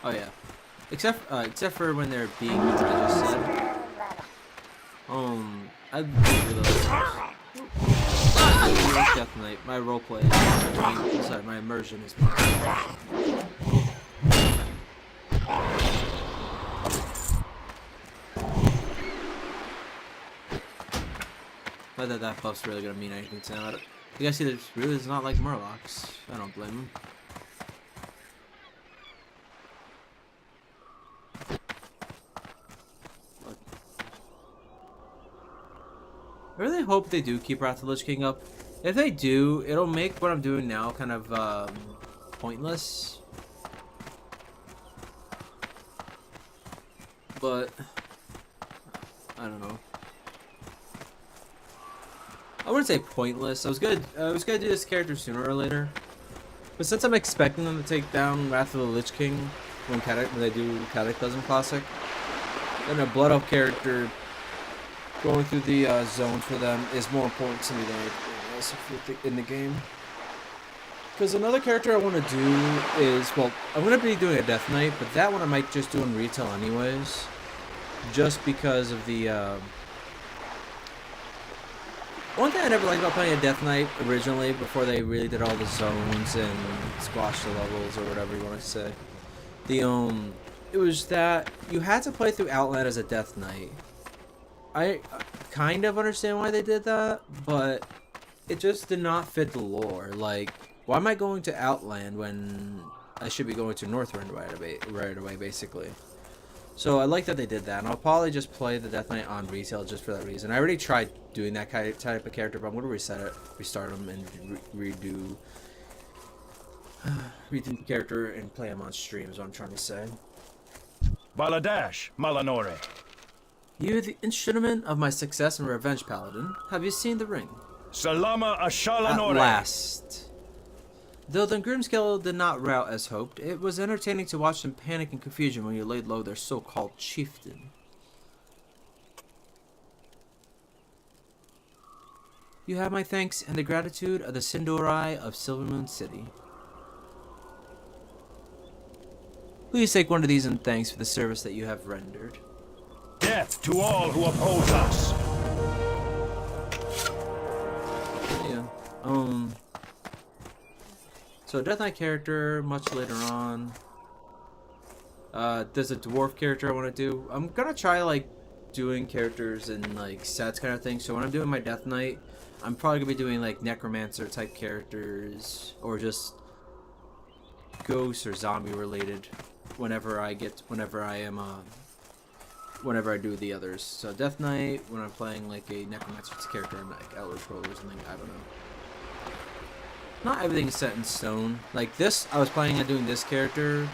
Oh yeah. Except for when they're being what I just said. I really Death Knight. My roleplay is sorry, my immersion is more. Not that that buff's really gonna mean anything to them. You guys see that really is not like Murlocs. I don't blame them. I really hope they do keep Wrath of the Lich King up. If they do, it'll make what I'm doing now kind of pointless. But I don't know. I wouldn't say pointless. I was gonna do this character sooner or later. But since I'm expecting them to take down Wrath of the Lich King when they do Cataclysm Classic, then a Blood Elf character going through the zone for them is more important to me than anything else in the game. Because another character I want to do is, well, I'm going to be doing a Death Knight, but that one I might just do in retail anyways. Just because of the, one thing I never liked about playing a Death Knight originally, before they really did all the zones and squashed the levels, or whatever you want to say. It was that you had to play through Outland as a Death Knight. I kind of understand why they did that, but it just did not fit the lore. Like, why am I going to Outland when I should be going to Northrend right away, basically? So I like that they did that, and I'll probably just play the Death Knight on retail just for that reason. I already tried doing that type of character, but I'm going to restart them, and redo the character and play him on stream, is what I'm trying to say. Baladash, Malanore. You, the instrument of my success and revenge, Paladin. Have you seen the ring? Salama Ashalanore. At last. Though the Grimskill did not rout as hoped, it was entertaining to watch them panic and confusion when you laid low their so-called chieftain. You have my thanks and the gratitude of the Sindorai of Silvermoon City. Please take one of these in thanks for the service that you have rendered. Death to all who oppose us. Yeah. So Death Knight character much later on. There's a dwarf character I want to do. I'm gonna try like doing characters in like sets kind of thing. So when I'm doing my Death Knight, I'm probably gonna be doing like necromancer type characters or just ghost or zombie related. Whenever I am whenever I do the others. So Death Knight, when I'm playing like a Necromancer's character in like Elder Scrolls or something, I don't know. Not everything's set in stone. Like this, I was planning on doing this character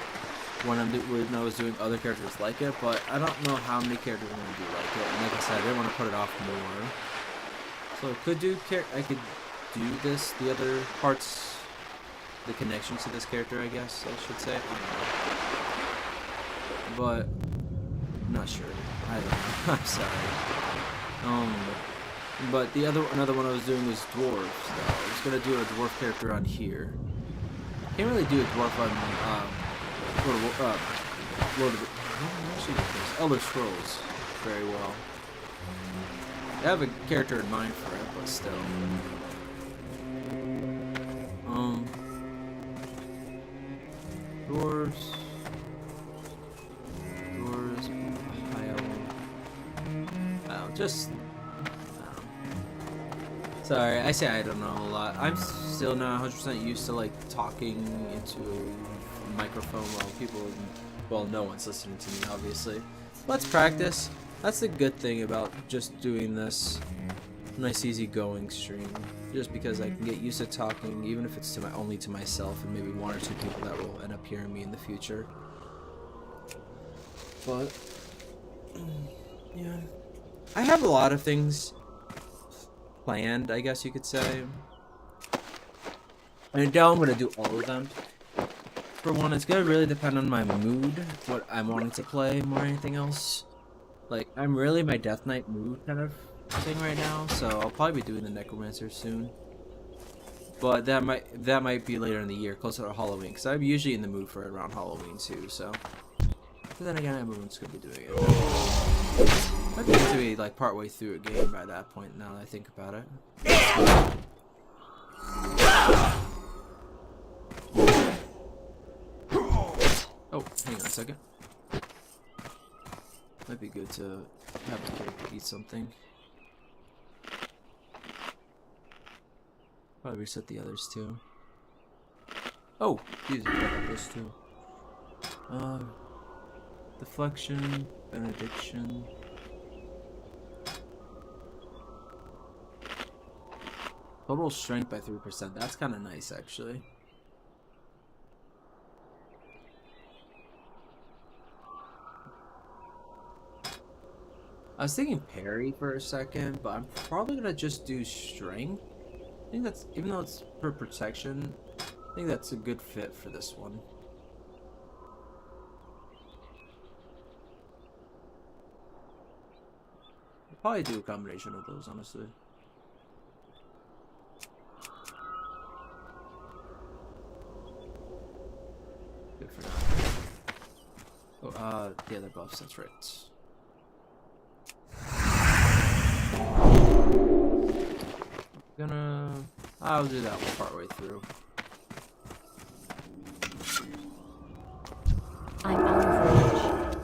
when I was doing other characters like it, but I don't know how many characters I'm gonna do like it. And like I said, I didn't want to put it off more. So I could do this, the other parts, the connections to this character, I guess I should say. I don't know. But I'm not sure. I don't know. I'm sorry. But another one I was doing was dwarves. I was gonna do a dwarf character on here. Can't really do a dwarf on Elder Scrolls very well. I have a character in mind for it, but still. Dwarves, sorry, I say I don't know a lot. I'm still not 100% used to like talking into a microphone while no one's listening to me, obviously. Let's practice. That's the good thing about just doing this nice easy going stream. Just because I can get used to talking, even if it's only to myself and maybe one or two people that will end up hearing me in the future. But yeah, I have a lot of things planned, I guess you could say. I doubt I'm gonna do all of them. For one, it's gonna really depend on my mood, what I'm wanting to play more than anything else. Like, I'm really my Death Knight mood kind of thing right now, so I'll probably be doing the Necromancer soon. But that might be later in the year, closer to Halloween, because I'm usually in the mood for around Halloween too. So, but then again, everyone's gonna be doing it. I'd be to be like partway through a game by that point. Now that I think about it. Oh, hang on a second. Might be good to have the character eat something. Probably reset the others too. Oh, these are those too. Deflection, benediction. Total strength by 3%. That's kind of nice, actually. I was thinking parry for a second, but I'm probably gonna just do strength. I think that's, even though it's for protection, I think that's a good fit for this one. I'll probably do a combination of those, honestly. Good for now. Oh, the other buffs, that's right. I'll do that one partway through. I'm out of range.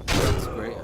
That's great.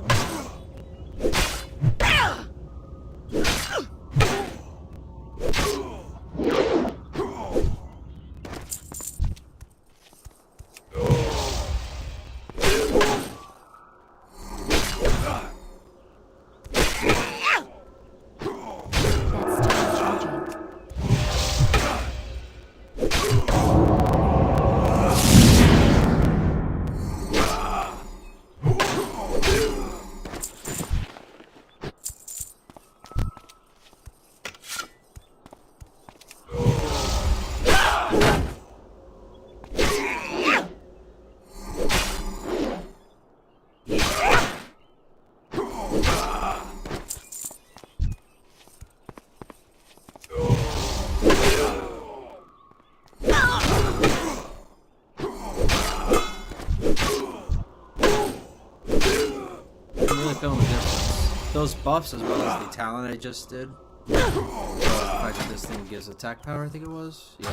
Those buffs as well as the talent I just did. The fact that this thing gives attack power, I think it was. Yeah.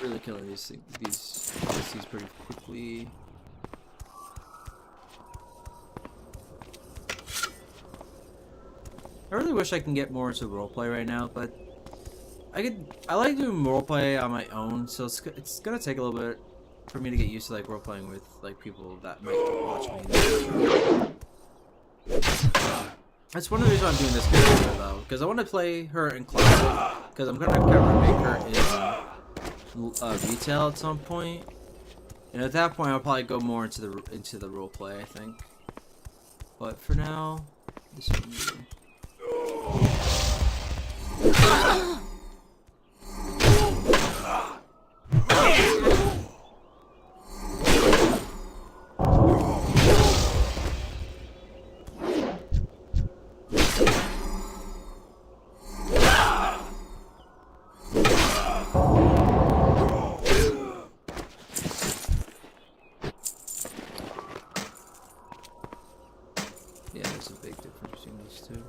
Really killing these pretty quickly. I really wish I can get more into roleplay right now, but I like doing roleplay on my own, so it's gonna take a little bit for me to get used to like roleplaying with like people that might watch me. That's one of the reasons I'm doing this character though, because I want to play her in classic, because I'm gonna kind of make her in retail at some point, and at that point I'll probably go more into the role play, I think. But for now, this one. Yeah, there's a big difference between these two.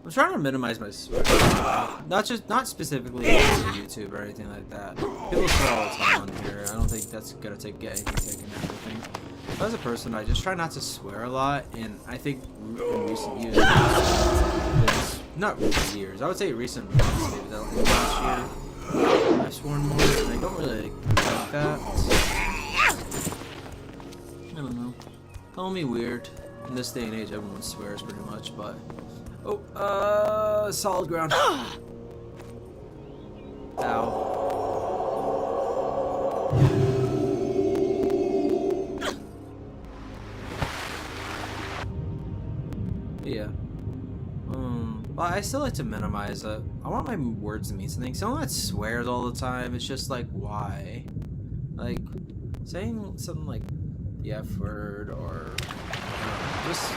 I'm trying to minimize my swear. Not specifically on YouTube or anything like that. People swear all the time on here. I don't think that's gonna get anything taken out of thing. As a person, I just try not to swear a lot, and I think in recent years, not recent years, I would say recent months, maybe the last year, I've sworn more, and I don't really like that. I don't know. Call me weird. In this day and age, everyone swears pretty much, but... Oh, solid ground. Ow. Yeah. But I still like to minimize it. I want my words to mean something. Someone that swears all the time, it's just like, why? Like, saying something like the F word or it's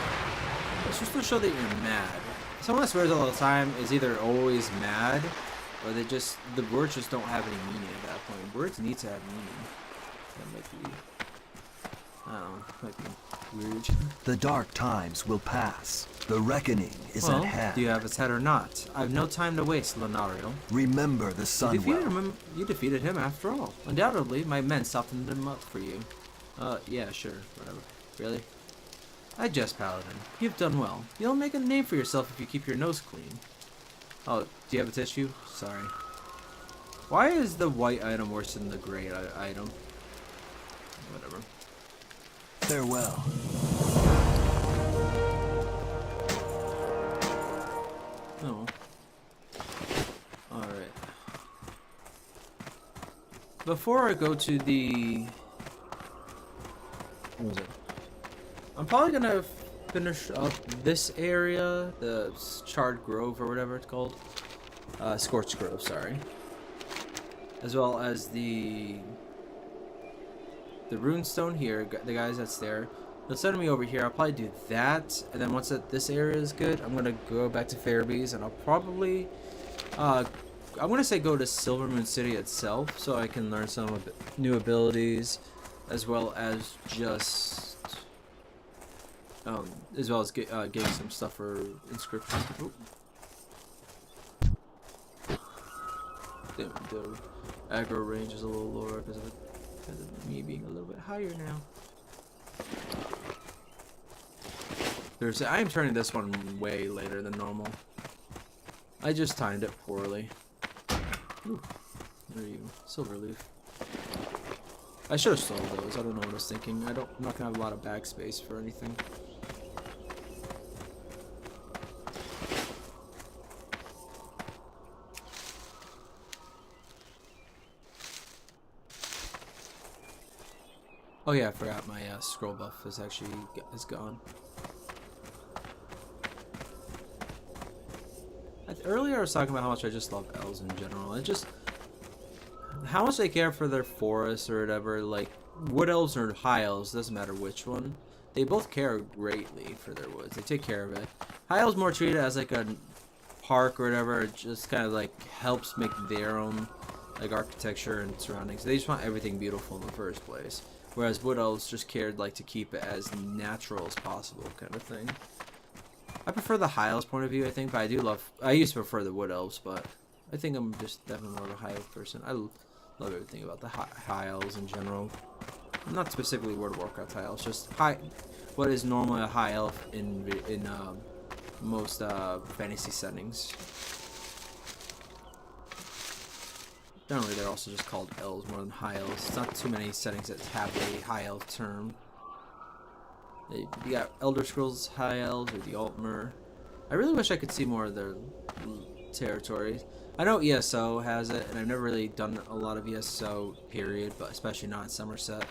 just to show that you're mad. Someone that swears all the time is either always mad, or the words just don't have any meaning at that point. Words need to have meaning. That might be, I don't know, might be weird. The dark times will pass. The reckoning is at hand. Do you have his head or not? I have no time to waste, Launariel. Remember the Sunwell. You defeated him after all. Undoubtedly, my men softened him up for you. Yeah, sure, whatever. Really? I jest, Paladin. You've done well. You'll make a name for yourself if you keep your nose clean. Oh, do you have a tissue? Sorry. Why is the white item worse than the gray item? Whatever. Farewell. Oh. Alright. Before I go to the... What was it? I'm probably gonna finish up this area, the Charred Grove or whatever it's called. Scorched Grove, sorry. As well as the runestone here, the guys that's there. They'll send me over here. I'll probably do that, and then once this area is good, I'm gonna go back to Fairbees, and I'll probably, I'm gonna say go to Silvermoon City itself, so I can learn some new abilities, as well as just. Getting some stuff for Inscription. Oh. The aggro range is a little lower because of me being a little bit higher now. I am turning this one way later than normal. I just timed it poorly. Ooh, there you go. Silverleaf. I should have sold those. I don't know what I was thinking. I'm not gonna have a lot of bag space for anything. Oh yeah, I forgot my scroll buff is gone. Earlier I was talking about how much I just love elves in general. And just how much they care for their forests or whatever. Like wood elves or high elves, doesn't matter which one. They both care greatly for their woods. They take care of it. High elves more treat it as like a park or whatever. It just kind of like helps make their own like architecture and surroundings. They just want everything beautiful in the first place. Whereas wood elves just cared like to keep it as natural as possible, kind of thing. I prefer the High Elves point of view, I think, but I used to prefer the Wood Elves, but I think I'm just definitely more of a High Elf person. I love everything about the High Elves in general. Not specifically World of Warcraft High Elves, just what is normally a High Elf in most fantasy settings. Generally, they're also just called elves more than high elves. It's not too many settings that have a high elf term. You got Elder Scrolls High Elves or the Altmer. I really wish I could see more of their territory. I know ESO has it, and I've never really done a lot of ESO, period, but especially not in Somerset.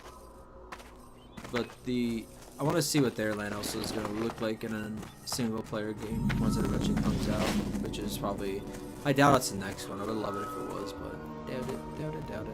But I want to see what their land also is going to look like in a single-player game once it eventually comes out, which is probably... I doubt it's the next one. I would love it if it was, but doubt it.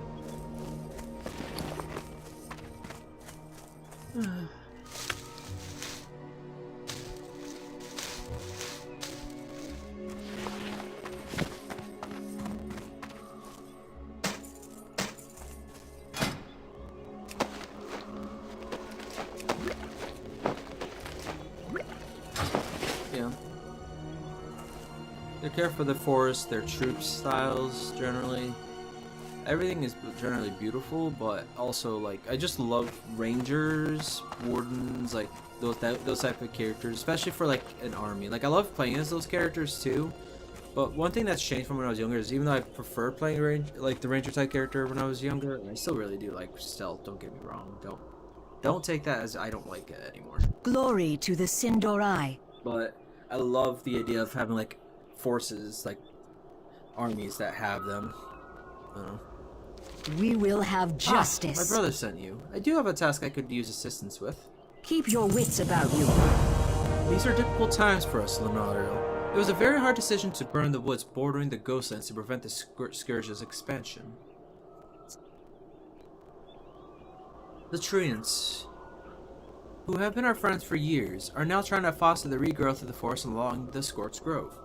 Yeah. They care for the forest, their troop styles generally. Everything is generally beautiful, but also like I just love rangers, wardens, like those type of characters, especially for like an army. Like I love playing as those characters too. But one thing that's changed from when I was younger is even though I prefer playing the ranger type character when I was younger, I still really do like stealth. Don't get me wrong. Don't take that as I don't like it anymore. Glory to the Sindorai. But I love the idea of having like forces, like armies that have them. I don't know. We will have justice. My brother sent you. I do have a task I could use assistance with. Keep your wits about you. These are difficult times for us, Launariel. It was a very hard decision to burn the woods bordering the Ghostlands to prevent the Scourge's expansion. The Treants, who have been our friends for years, are now trying to foster the regrowth of the forest along the Scorched Grove.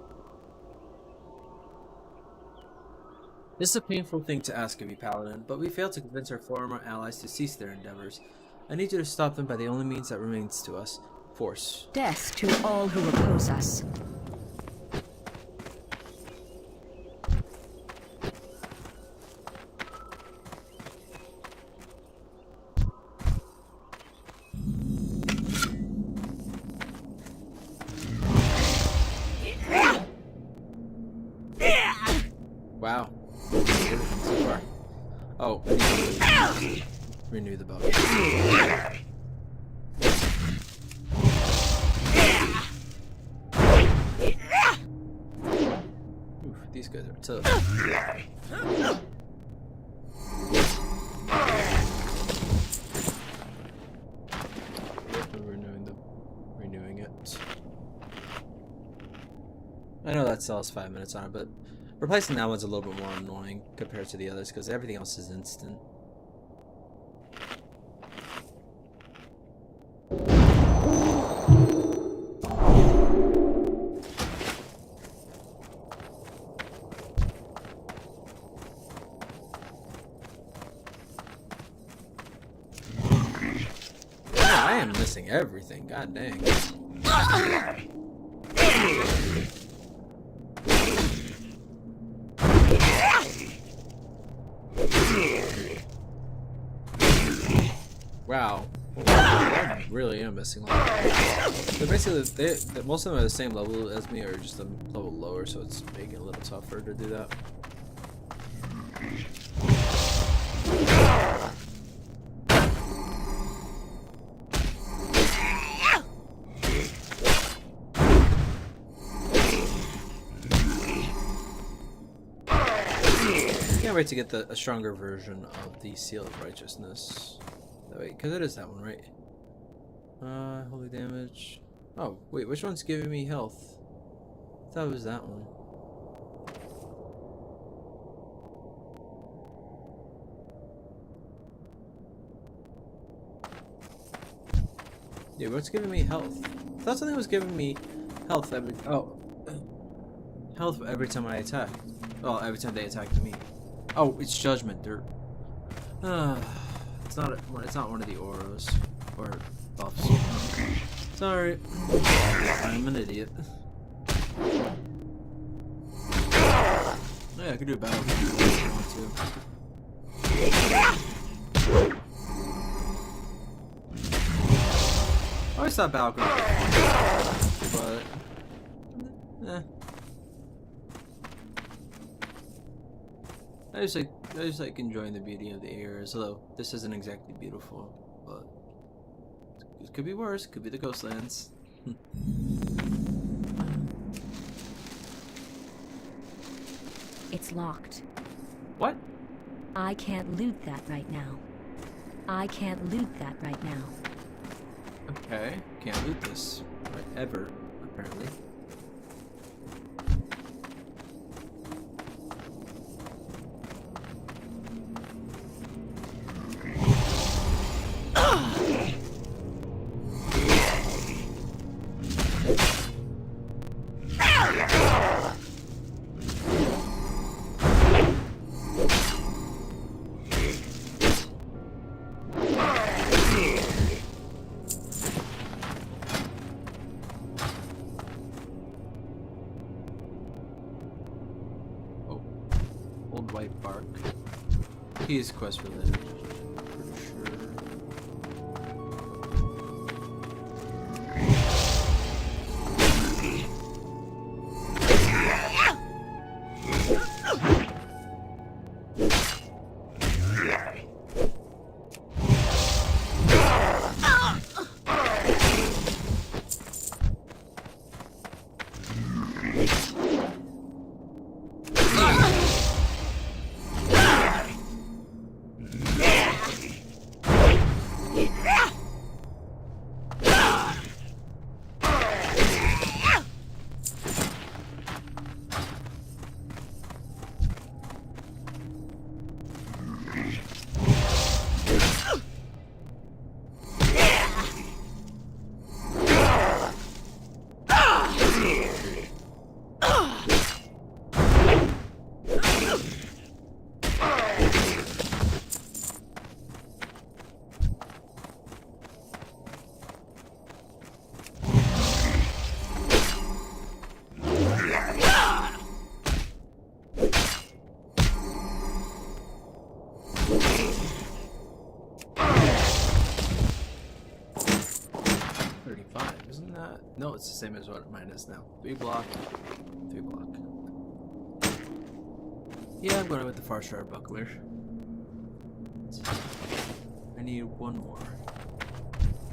This is a painful thing to ask of you, Paladin, but we failed to convince our former allies to cease their endeavors. I need you to stop them by the only means that remains to us, force. Death to all who oppose us. Wow. So far. Oh, I need to renew the bow. Oof, these guys are tough. Renewing it. I know that sells 5 minutes on it, but replacing that one's a little bit more annoying compared to the others because everything else is instant. Yeah, I am missing everything, god dang. Wow. I really am missing a lot. They're basically, most of them are the same level as me or just a level lower, so it's making it a little tougher to do that. Can't wait to get a stronger version of the Seal of Righteousness. Wait, because it is that one, right? Holy damage. Oh, wait, which one's giving me health? I thought it was that one. Yeah, what's giving me health? I thought something was giving me health every... Oh. Health every time I attack. Oh, every time they attack me. Oh, it's Judgment. They're... It's not one of the auras or buffs. Sorry. I'm an idiot. Yeah, I could do a battle if I want to. I always thought Battleground, but I just like enjoying the beauty of the areas. Although this isn't exactly beautiful, but it could be worse. Could be the Ghostlands. It's locked. What? I can't loot that right now. I can't loot that right now. Okay, can't loot this right ever, apparently. Old white bark. He's quest related, pretty sure. No, it's the same as what mine is now. 3 block, 3 block. Yeah, I'm going with the Far Star Buckler. I need one more.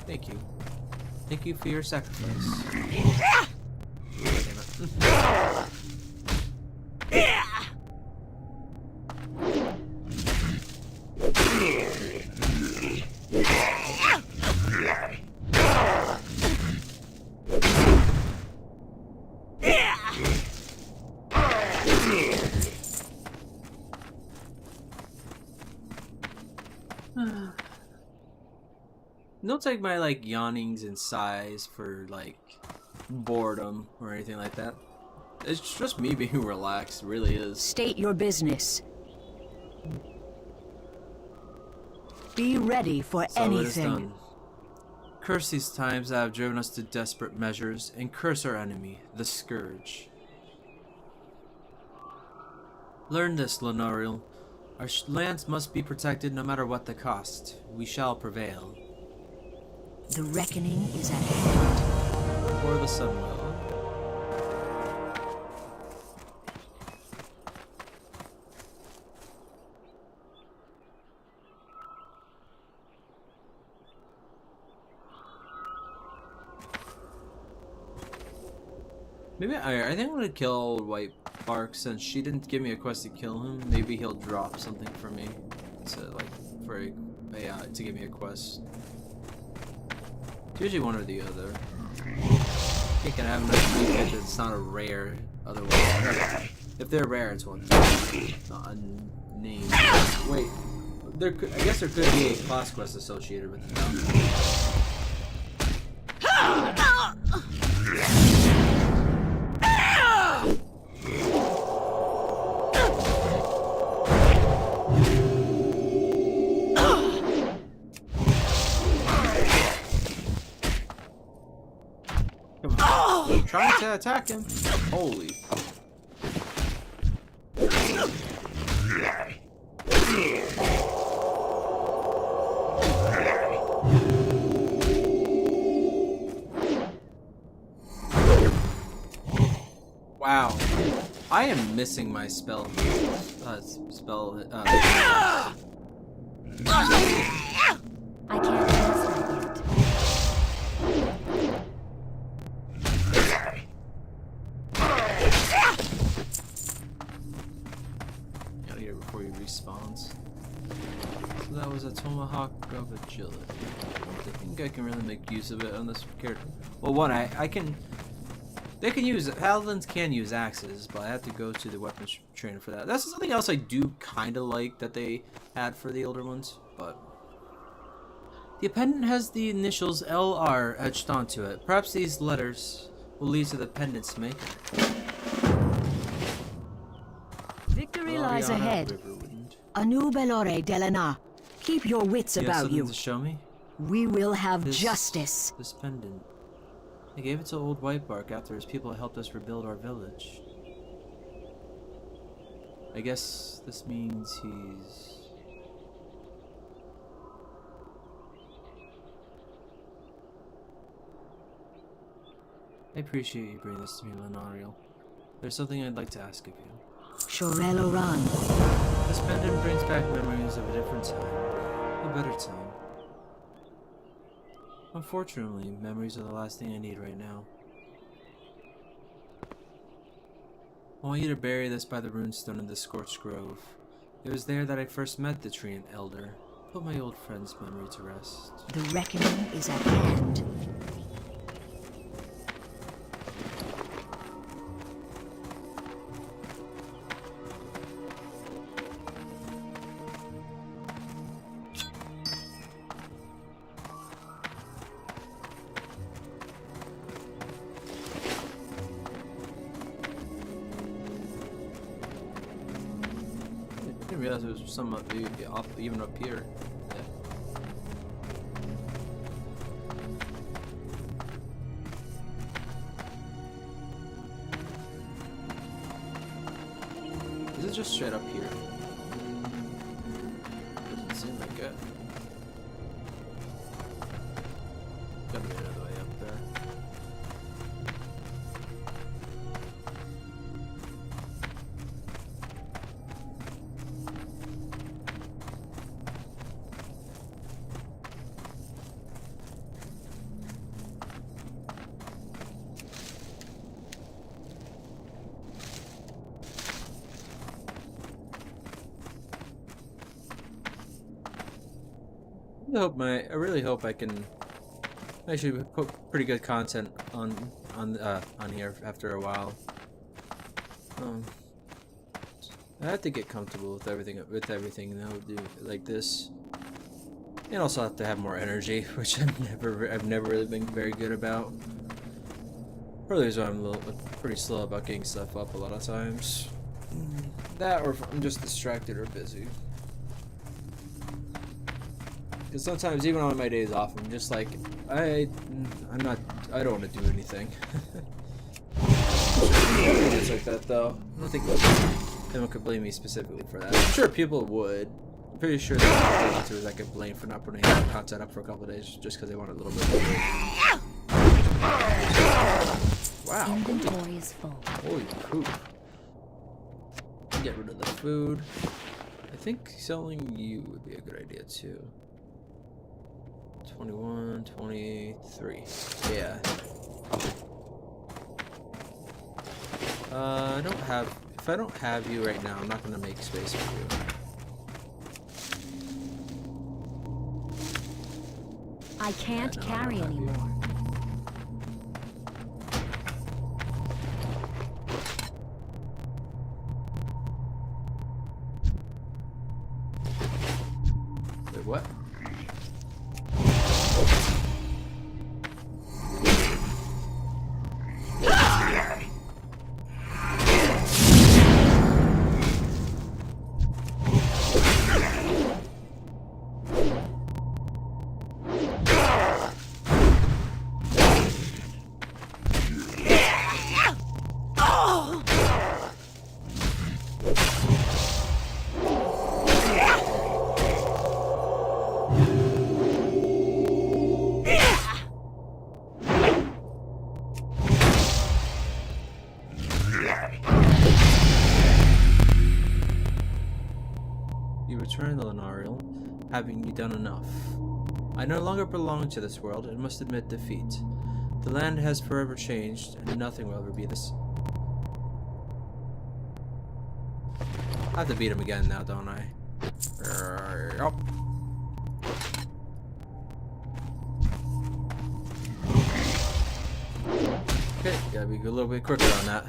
Thank you. Thank you for your sacrifice. Damn it. Don't take my like yawnings and sighs for like boredom or anything like that. It's just me being relaxed, it really is. State your business. Be ready for So it is anything. done. Curse these times that have driven us to desperate measures, and curse our enemy, the Scourge. Learn this, Launariel. Our lands must be protected no matter what the cost. We shall prevail. The reckoning is at hand. For the Sunwell. Maybe I think I'm gonna kill old White Bark since she didn't give me a quest to kill him. Maybe he'll drop something for me to like for a to give me a quest. It's usually one or the other. I think I have enough because it's not a rare. Otherwise, if they're rare, it's one. Not unnamed. Wait, I guess there could be a class quest associated with it. trying to attack him. Holy. Wow. I am missing my spell. I can't cast that yet. Out here before he respawns. So that was a Tomahawk of Agility. I don't think I can really make use of it on this character. Well, one, I can. They can use Paladins can use axes, but I have to go to the weapons trainer for that. That's something else I do kind of like that they had for the older ones, but the pendant has the initials LR etched onto it. Perhaps these letters will lead to the pendant's maker. Victory lies ahead. Anu Belore Delana. Keep your wits You have about something you. to show me? We will have justice. This pendant. I gave it to old Whitebark after his people helped us rebuild our village. I guess this means he's... I appreciate you bringing this to me, Launariel. There's something I'd like to ask of you. Shorel Oran. This pendant brings back memories of a different time. A better time. Unfortunately, memories are the last thing I need right now. I want you to bury this by the runestone in the Scorched Grove. It was there that I first met the Treant Elder. Put my old friend's memory to rest. The reckoning is at hand. I didn't realize there was some even up here. Yeah. Is it just straight up here? Doesn't seem like it. Gotta be another way up there. I really hope I can actually put pretty good content on here after a while. I have to get comfortable with everything now, do like this, and also have to have more energy, which I've never really been very good about. Probably is why I'm pretty slow about getting stuff up a lot of times. That, or if I'm just distracted or busy. Because sometimes, even on my days off, I'm just like, I don't want to do anything. It's like that, though. I don't think anyone could blame me specifically for that. I'm sure people would. I'm pretty sure there's like a blame for not putting content up for a couple of days just because they want a little bit. Wow. Inventory is full. Holy poop. Get rid of the food. I think selling you would be a good idea too. 21, 23. Yeah. I don't have. If I don't have you right now, I'm not gonna make space for you. I can't carry anymore. Wait, what? return the Launariel, having you done enough? I no longer belong to this world and must admit defeat. The land has forever changed, and nothing will ever be this. I have to beat him again now, don't I? Yup. Okay, gotta be a little bit quicker on that.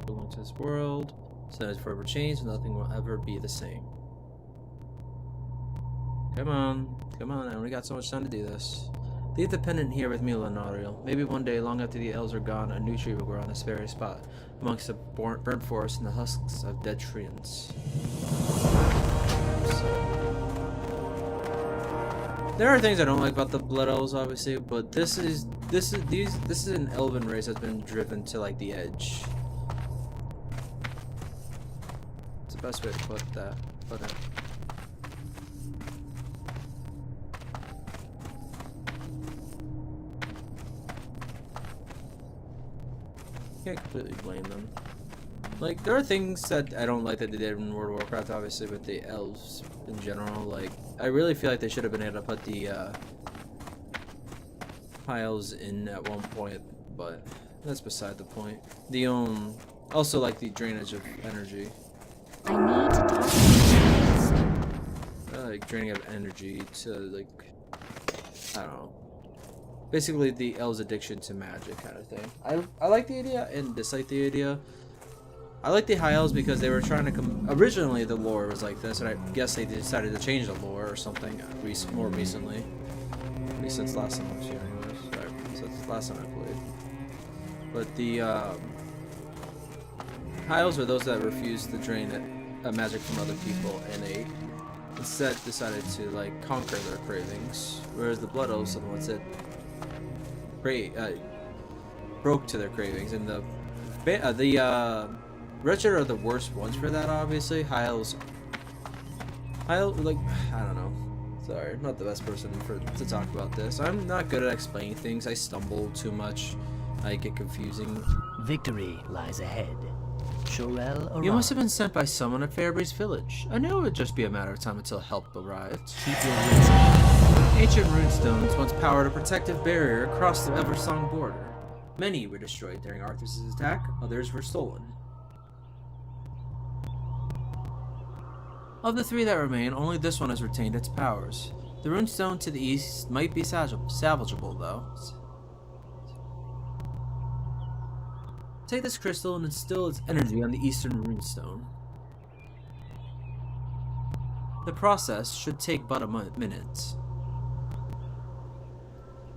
Belong to this world. So it's forever changed, nothing will ever be the same. Come on, come on, I only got so much time to do this. Leave the pendant here with me, Launariel. Maybe one day, long after the elves are gone, a new tree will grow on this very spot, amongst the burnt forest and the husks of dead trees. There are things I don't like about the Blood Elves, obviously, but this is an elven race that's been driven to like the edge. It's the best way to put it. Can't completely blame them. Like, there are things that I don't like that they did in World of Warcraft, obviously, with the elves in general. Like, I really feel like they should have been able to put the high elves in at one point, but that's beside the point. The also like the drainage of energy. I need to talk to you. Like draining of energy to like, I don't know. Basically, the elves' addiction to magic kind of thing. I like the idea and dislike the idea. I like the high elves because they were trying to originally the lore was like this, and I guess they decided to change the lore or something more recently. At least since last time I was here, anyways. Sorry, since last time I played. But the high elves are those that refuse to drain magic from other people, and they instead decided to like conquer their cravings. Whereas the blood elves are the ones that broke to their cravings, and the wretched are the worst ones for that. Obviously, high elves, like, I don't know. Sorry, I'm not the best person to talk about this. I'm not good at explaining things. I stumble too much. I get confusing. Victory lies ahead. Shorel arrived. You must have been sent by someone at Fairbreeze Village. I knew it would just be a matter of time until help arrived. Keep your wits about Ancient runestones once powered a protective barrier across the Eversong border. Many were destroyed during Arthur's attack, others were stolen. Of the three that remain, only this one has retained its powers. The runestone to the east might be salvageable, though. Take this crystal and instill its energy on the eastern runestone. The process should take but a minute.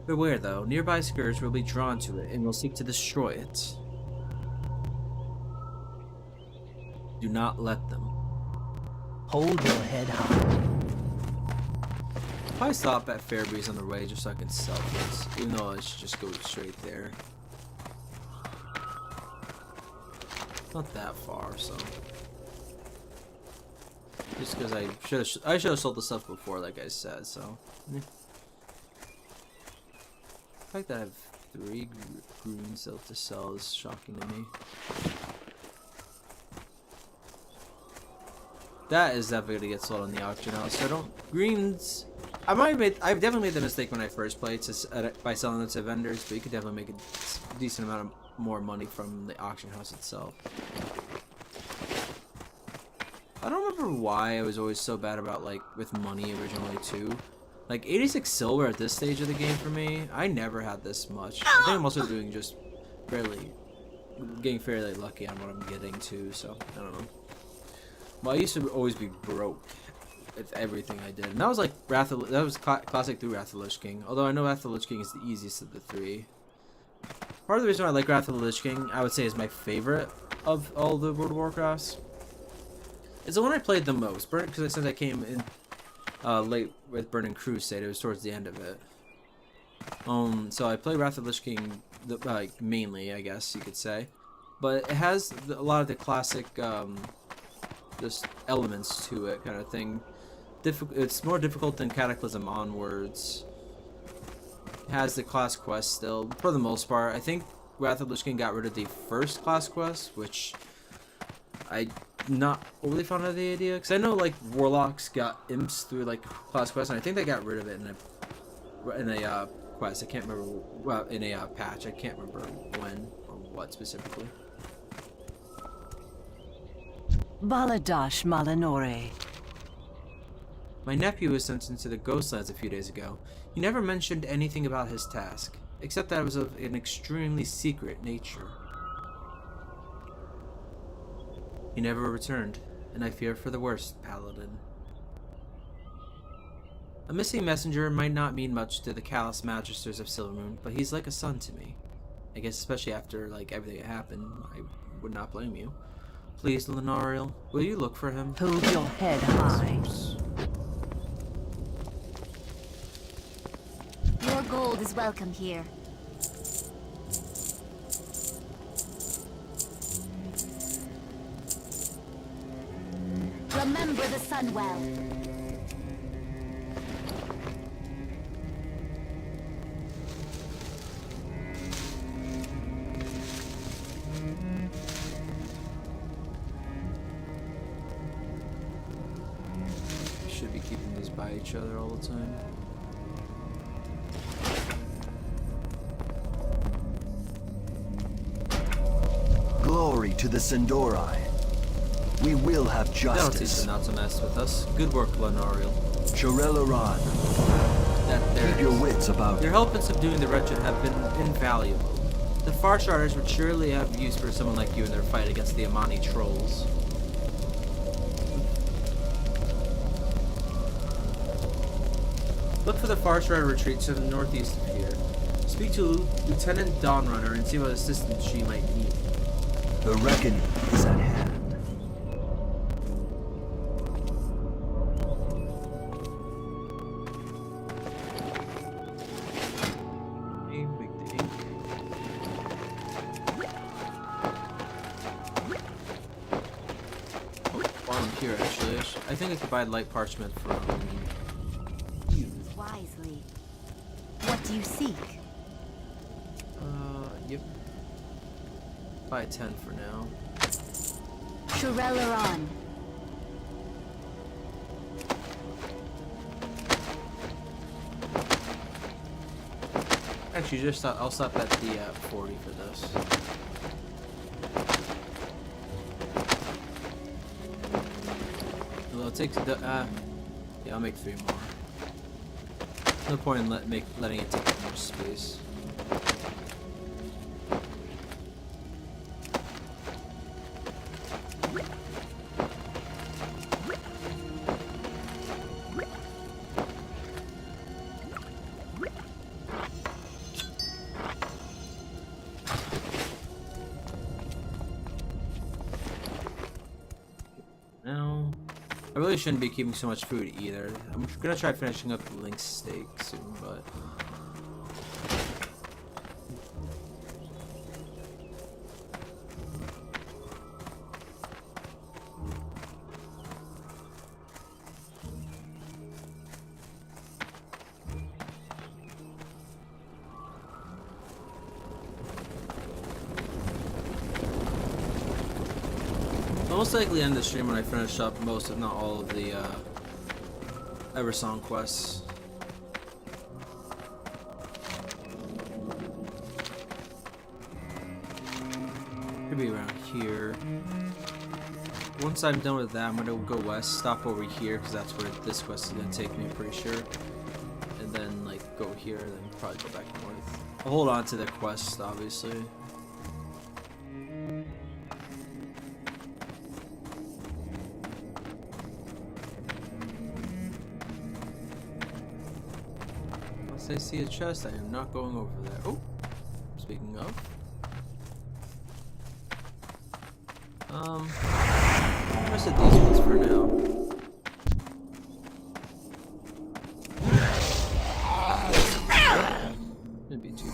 Beware though, nearby scourge will be drawn to it and will seek to destroy it. Do not let them. Hold your head high. Probably stop at Fairbreeze on the way just so I can sell this, even though I should just go straight there. Not that far, so. Just because I should have sold the stuff before, like I said, so. The fact that I have 3 green still to sell is shocking to me. That is definitely gonna get sold on the auction house. So I don't greens. I've definitely made the mistake when I first played by selling them to vendors, but you could definitely make a decent amount of more money from the auction house itself. I don't remember why I was always so bad about like with money originally too. Like 86 silver at this stage of the game for me, I never had this much. I think I'm also doing just getting fairly lucky on what I'm getting too. So I don't know. Well, I used to always be broke with everything I did, and that was like that was classic through Wrath of the Lich King. Although I know Wrath of the Lich King is the easiest of the 3. Part of the reason why I like Wrath of the Lich King, I would say, is my favorite of all the World of Warcrafts. It's the one I played the most, because since I came in late with Burning Crusade, it was towards the end of it. So I played Wrath of the Lich King mainly, I guess you could say, but it has a lot of the classic just elements to it, kind of thing. It's more difficult than Cataclysm onwards. It has the class quest still, for the most part. I think Wrath of Lich King got rid of the first class quest, which I not overly fond of the idea, because I know like warlocks got imps through like class quest, and I think they got rid of it in a quest. I can't remember. Well, in a patch. I can't remember when or what specifically. Baladash Malanore. My nephew was sent into the Ghostlands a few days ago. He never mentioned anything about his task, except that it was of an extremely secret nature. He never returned, and I fear for the worst, Paladin. A missing messenger might not mean much to the callous magisters of Silvermoon, but he's like a son to me. I guess especially after like everything that happened, I would not blame you. Please, Launariel, will you look for him? Hold your head high. Your gold is welcome here. Remember the sun well. Should be keeping these by each other all the time. Glory to the Sindori. We will have That'll teach justice. them not to mess with us. Good work, Launariel. Shorelaran, That there keep your is. wits about Your you. help in subduing the wretched have been invaluable. The Farsharders would surely have use for someone like you in their fight against the Amani trolls. Look for the Farsharder retreat to the northeast of here. Speak to Lieutenant Dawnrunner and see what assistance she might need. The reckoning is at hand. While I'm here, actually, I think I could buy light parchment from you. Wisely. What do you seek? Yep. Buy 10 for now. Shorelaran. Actually, I'll stop at the 40 for this. Well, I'll take the yeah, I'll make 3 more. No point in letting it take up more space. Now, I really shouldn't be keeping so much food either. I'm gonna try finishing up the lynx steak soon, but I'll most likely end the stream when I finish up most, if not all, of the Eversong quests. Could be around here. Once I'm done with that, I'm gonna go west, stop over here, because that's where this quest is gonna take me, I'm pretty sure. And then, like, go here, and then probably go back north. I'll hold on to the quest, obviously. Once I see a chest, I am not going over there. Oh! Speaking of. Rest of these ones for now. It'd be too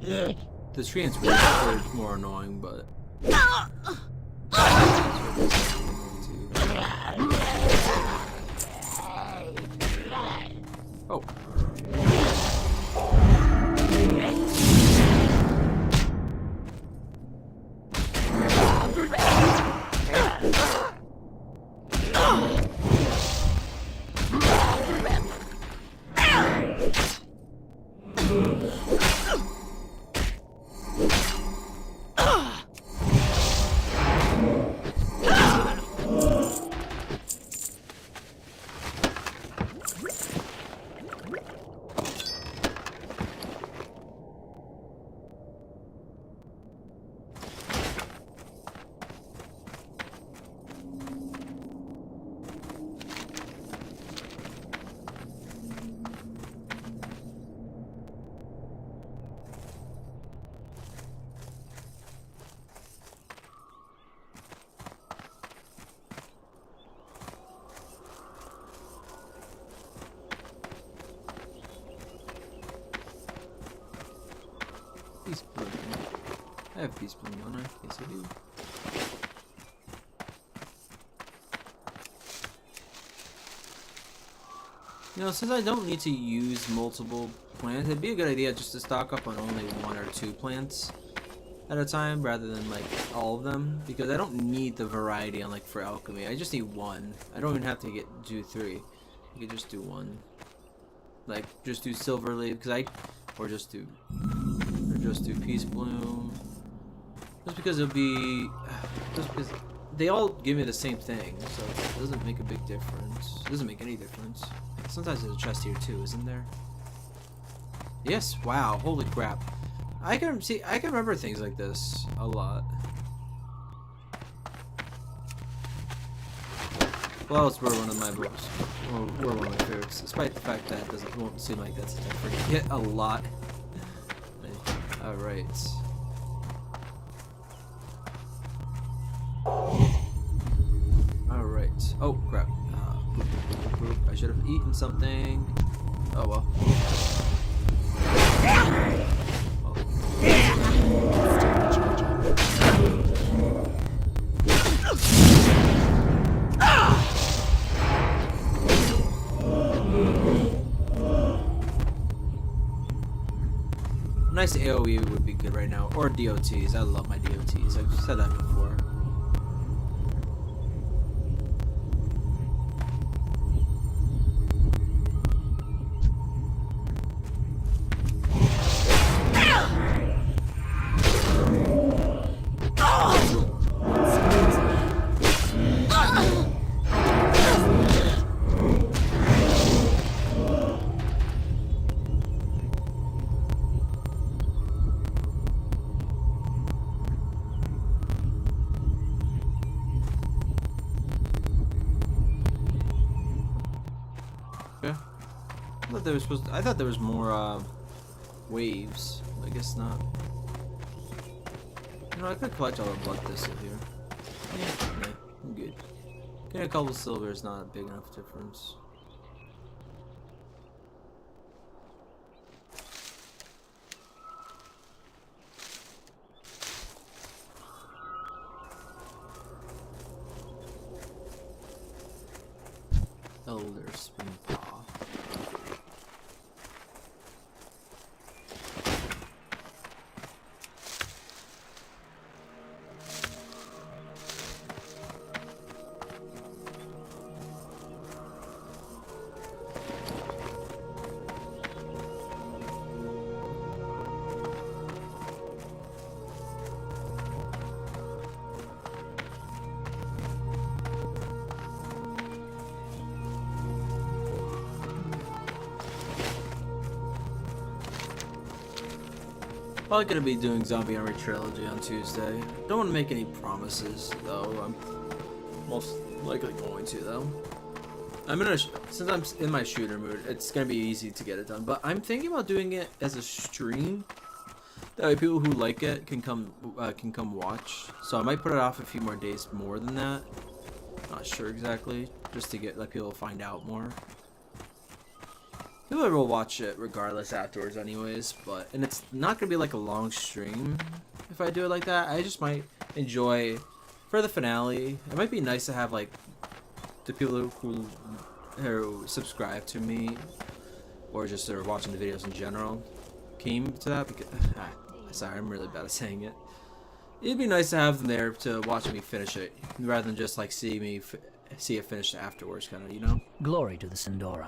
big. The treants were more annoying, but Oh. Peace bloom. I have peace bloom, don't I? Yes, I do. You know, since I don't need to use multiple plants, it'd be a good idea just to stock up on only 1 or 2 plants at a time rather than like all of them, because I don't need the variety on like for alchemy. I just need 1. I don't even have to do 3. I could just do 1. Like just do silver leaf, or just do peace bloom. Just because they all give me the same thing, so it doesn't make a big difference. It doesn't make any difference. Sometimes there's a chest here too, isn't there? Yes. Wow. Holy crap. I can remember things like this a lot. Clouds were one of my books. Were one of my favorites, despite the fact that it won't seem like that's I forget a lot. All right. All right. Oh crap. I should have eaten something. Oh well. Nice AoE would be good right now, or DOTs. I love my DOTs. I've said that before. I thought there was more waves. I guess not. You know, I could collect all the blood thistle here. Yeah, I'm good. Getting a couple of silver is not a big enough difference. Elder Spin Paw. Probably gonna be doing Zombie Army Trilogy on Tuesday. Don't want to make any promises, though. I'm most likely going to, though. Since I'm in my shooter mood, it's gonna be easy to get it done. But I'm thinking about doing it as a stream. That way, people who like it can come watch. So I might put it off a few more days more than that. Not sure exactly, just to let people find out more. People will watch it regardless afterwards anyways, and it's not gonna be like a long stream if I do it like that. I just might enjoy for the finale. It might be nice to have like the people who subscribe to me or just sort of watching the videos in general came to that. Because sorry, I'm really bad at saying it. It'd be nice to have them there to watch me finish it, rather than just like see it finished afterwards, kind of, you know. Glory to the Sindori.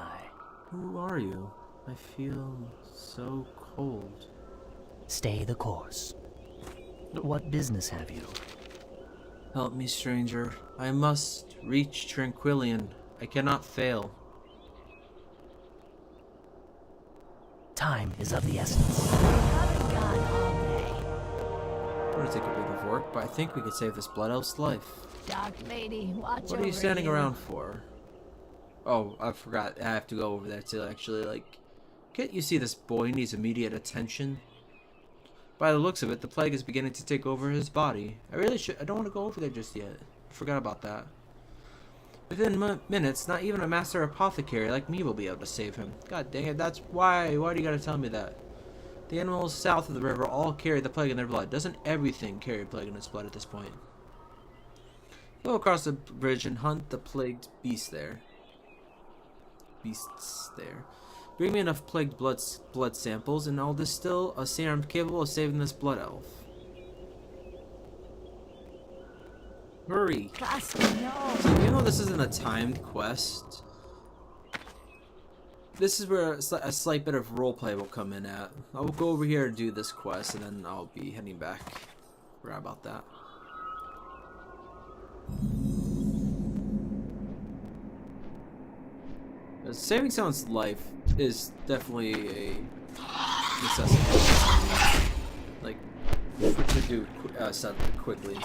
Who are you? I feel so cold. Stay the course. What business have you? Help me, stranger. I must reach Tranquillion. I cannot fail. Time is of the essence. Haven't gone all day. I'm gonna take a bit of work, but I think we could save this Blood Elf's life. Dark Lady, watch What are you over standing around for? Oh, I forgot. I have to go over there to actually, like... Can't you see this boy needs immediate attention? By the looks of it, the plague is beginning to take over his body. I don't want to go over there just yet. I forgot about that. Within minutes, not even a master apothecary like me will be able to save him. God dang it, that's why. Why do you gotta tell me that? The animals south of the river all carry the plague in their blood. Doesn't everything carry plague in its blood at this point? Go across the bridge and hunt the plagued beasts there. Bring me enough plagued blood samples, and I'll distill a serum capable of saving this blood elf. Hurry! Classic, no. So even though this isn't a timed quest, this is where a slight bit of roleplay will come in at. I will go over here and do this quest, and then I'll be heading back. Forgot about that. Saving someone's life is definitely a necessity. Like, to do something quickly.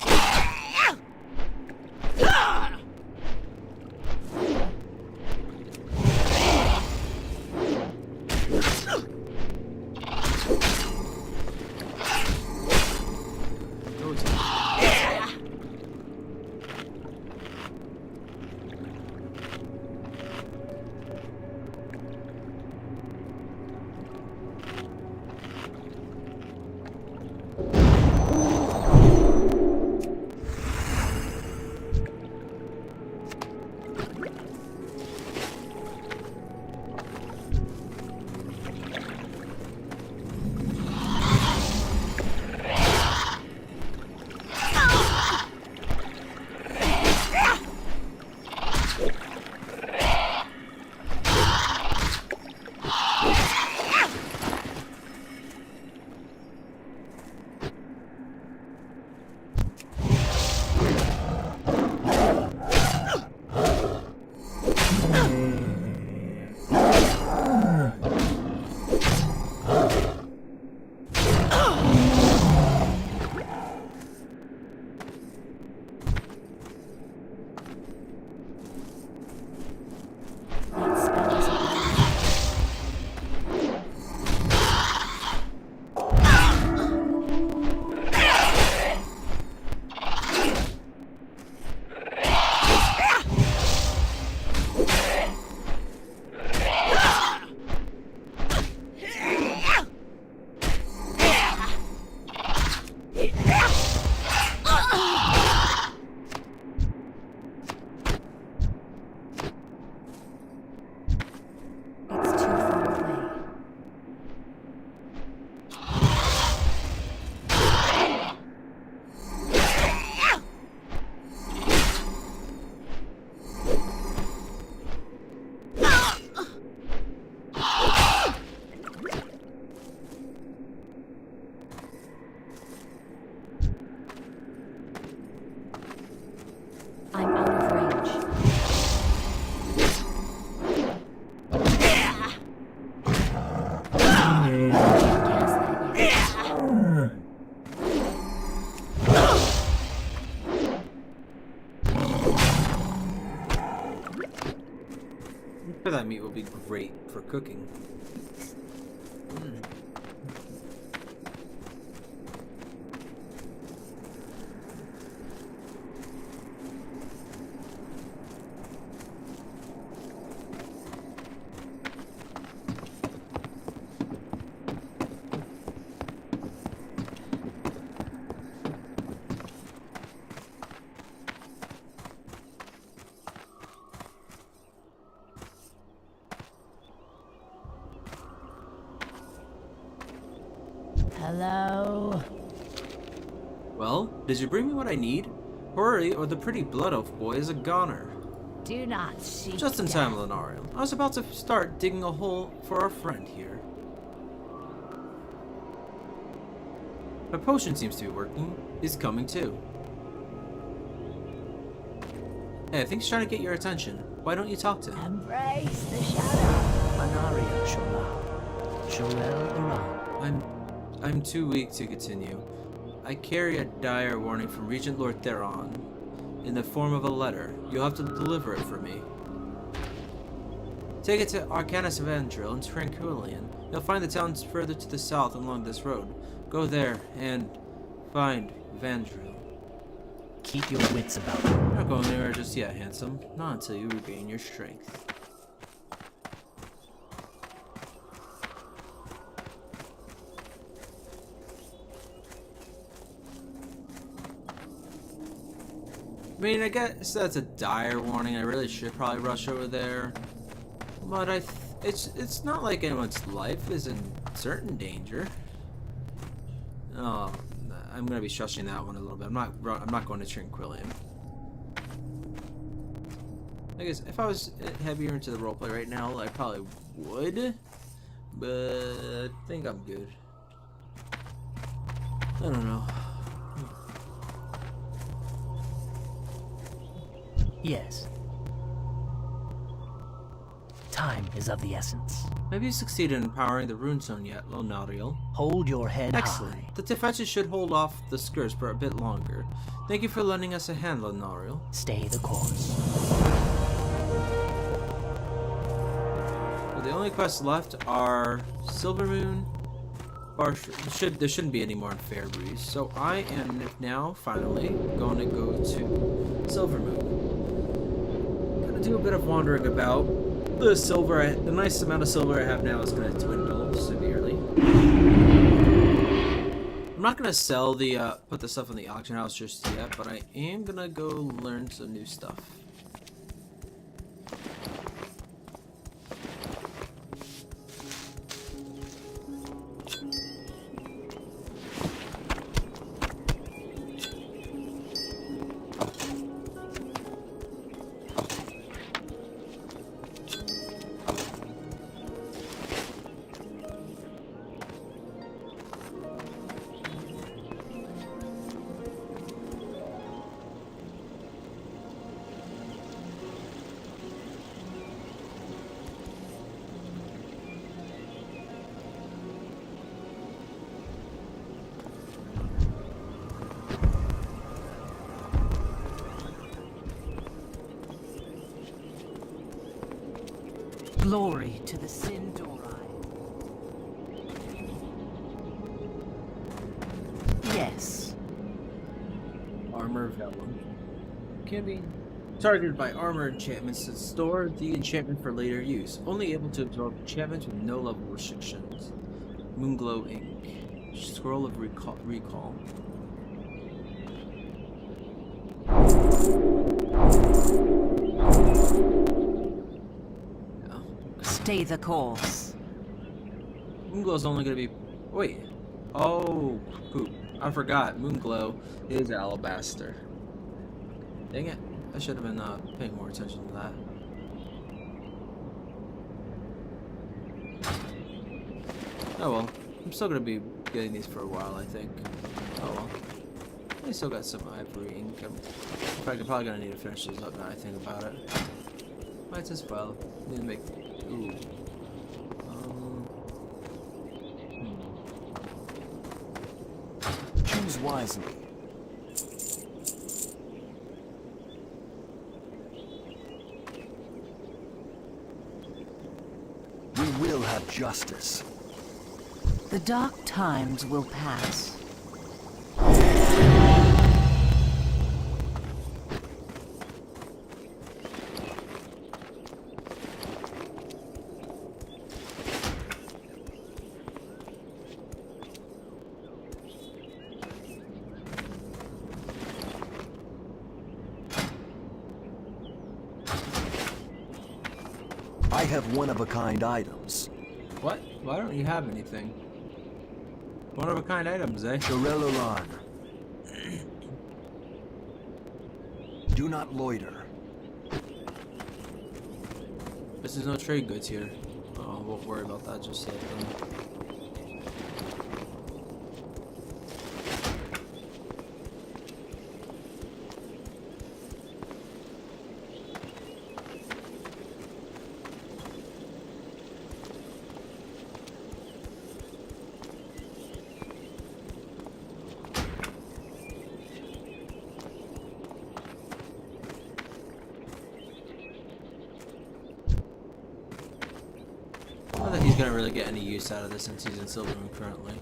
That meat will be great for cooking. Hello? Well, did you bring me what I need? Hurry, or the pretty Blood Elf boy is a goner. Do not seek Just in time, Launariel. I was about to start digging a hole for our friend here. My potion seems to be working. He's coming too. Hey, I think he's trying to get your attention. Why don't you talk to him? Embrace the shadow. Manaria Shola. Shorel Iran. I'm too weak to continue. I carry a dire warning from Regent Lord Theron in the form of a letter. You'll have to deliver it for me. Take it to Arcanus Evandril in Tranquillian. You'll find the towns further to the south along this road. Go there and find Evandril. Keep your wits about you. You're not going anywhere just yet, handsome. Not until you regain your strength. I mean, I guess that's a dire warning. I really should probably rush over there, but it's not like anyone's life is in certain danger. Oh, I'm gonna be shushing that one a little bit. I'm not going to Tranquillian. I guess if I was heavier into the roleplay right now, I probably would, but I think I'm good. I don't know. Yes. Time is of the essence. Have you succeeded in powering the rune zone yet, Launariel? Hold your head Excellent. high. The defenses should hold off the Scourge for a bit longer. Thank you for lending us a hand, Launariel. Stay the course. Well, the only quests left are Silvermoon. There shouldn't be any more in Fairbreeze. So I am now finally going to go to Silvermoon. Gonna do a bit of wandering about. The nice amount of silver I have now is gonna dwindle severely. I'm not gonna sell put the stuff in the auction house just yet, but I am gonna go learn some new stuff. Glory to the Sindorai. Yes. Armor Vellum. Can be targeted by armor enchantments that store the enchantment for later use. Only able to absorb enchantments with no level restrictions. Moonglow Ink. Scroll of Recall. Stay the course. Moonglow's only gonna be. Wait. Oh, poop. I forgot. Moonglow is alabaster. Dang it. I should have been paying more attention to that. Oh well. I'm still gonna be getting these for a while, I think. Oh well. I still got some ivory ink. In fact, I'm probably gonna need to finish these up now I think about it. Might as well. Need to make. Ooh. Choose wisely. We will have justice. The dark times will pass. I have one-of-a-kind items. What? Why don't you have anything? One of a kind items, eh? Dorelolan. Do not loiter. This is no trade goods here. Oh, won't worry about that just yet. I don't think he's gonna really get any use out of this since he's in Silvermoon currently.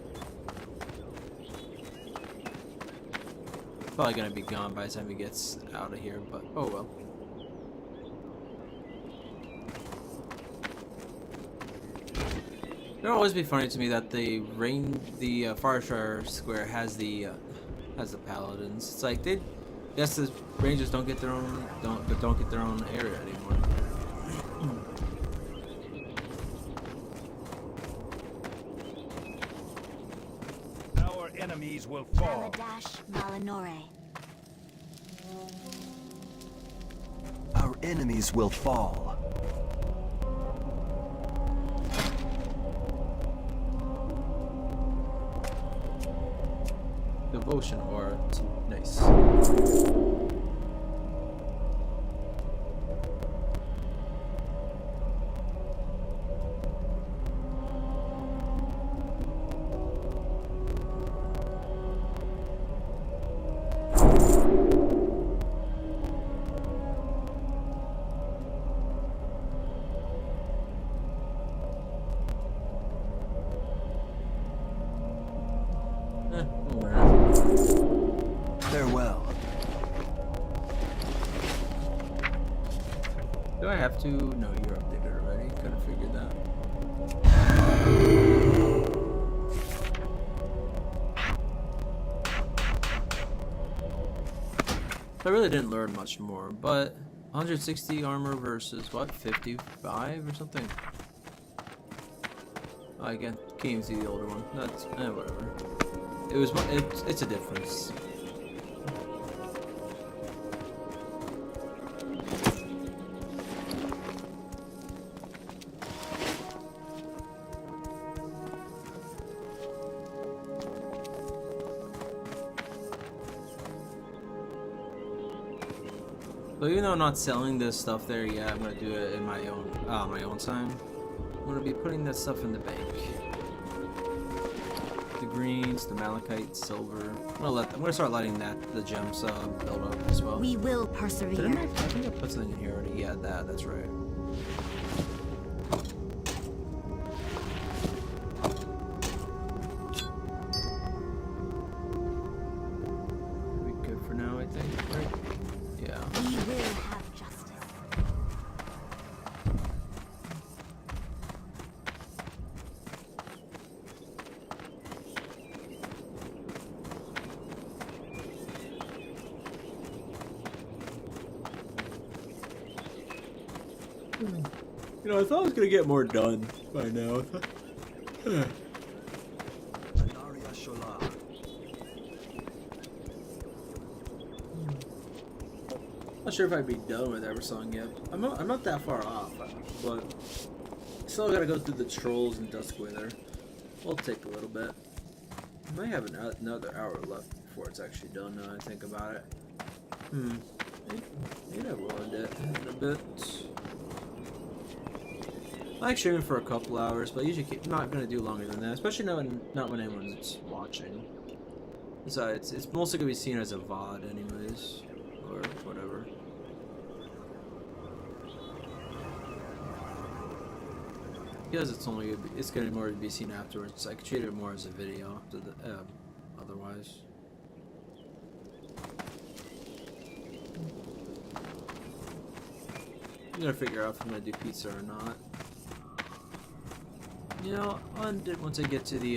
Probably gonna be gone by the time he gets out of here, but oh well. It'll always be funny to me that the Farshire Square has the paladins. It's like yes, the rangers don't get their own don't get their own area anymore. Our enemies will fall. Aladash Malinore. Our enemies will fall. Devotion aura, nice. Farewell. Do I have to? No, you're updated already. Could have figured that. I really didn't learn much more, but 160 armor versus what? 55 or something? Oh, again, can't even see the older one. That's whatever. It's a difference. But even though I'm not selling this stuff there yet, I'm gonna do it in my own time. I'm gonna be putting that stuff in the bank. The greens, the malachite, silver. I'm gonna start letting the gems build up as well. We will I persevere. think I put something in here already. Yeah, that's right. We good for now, I think, right? Yeah. We will have justice. You know, I thought I was gonna get more done by now. Anaria Shola. Not sure if I'd be done with Eversong yet. I'm not that far off, but still gotta go through the trolls and Duskwither. It'll take a little bit. I might have another hour left before it's actually done. Now I think about it. Maybe I will end it in a bit. I like streaming for a couple hours, but I usually not gonna do longer than that, especially not when anyone's watching. Besides, it's mostly gonna be seen as a VOD anyways, or whatever. Because it's gonna more be seen afterwards. I could treat it more as a video after otherwise. I'm gonna figure out if I'm gonna do pizza or not. You know, I'll end it once I get to the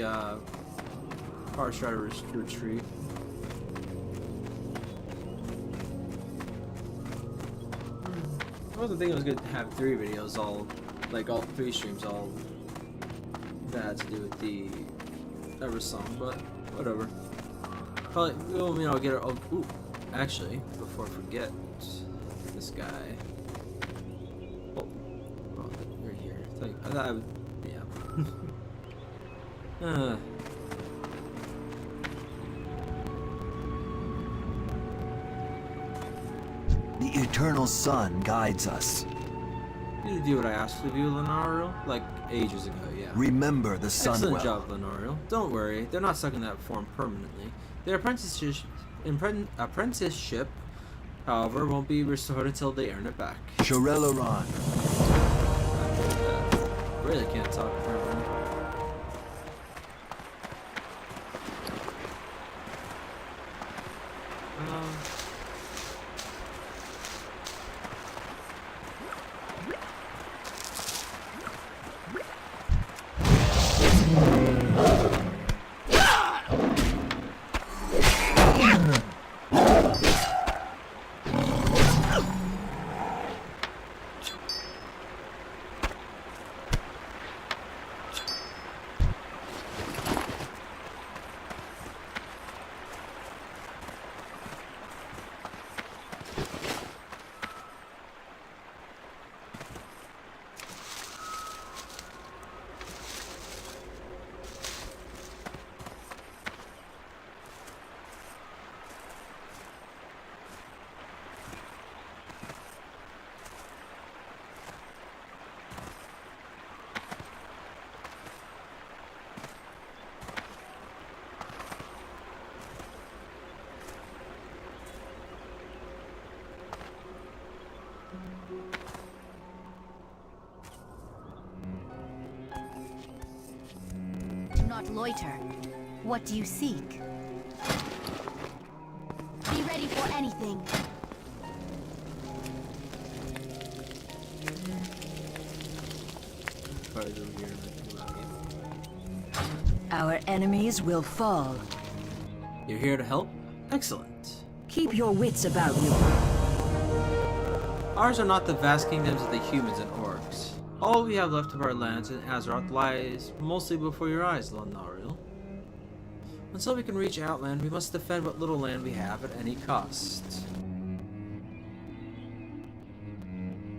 Farshire retreat. I wasn't thinking I was gonna have 3 videos all 3 streams all that had to do with the Eversong, but whatever. Probably, well, you know, I'll get her. Oh, ooh, actually, before I forget, this guy. Oh, you're here. I thought I would, yeah. The eternal sun guides us. You need to do what I asked of you, Launariel, like ages ago, yeah. Remember the sun Excellent well. job, Launariel. Don't worry, they're not stuck in that form permanently. Their apprenticeship, however, won't be restored until they earn it back. Shorelaran. Really can't talk forever. Do not loiter. What do you seek? Be ready for anything. Our enemies will fall. You're here to help? Excellent. Keep your wits about you. Ours are not the vast kingdoms of the humans and orcs. All we have left of our lands in Azeroth lies mostly before your eyes, Launariel. Until we can reach Outland, we must defend what little land we have at any cost.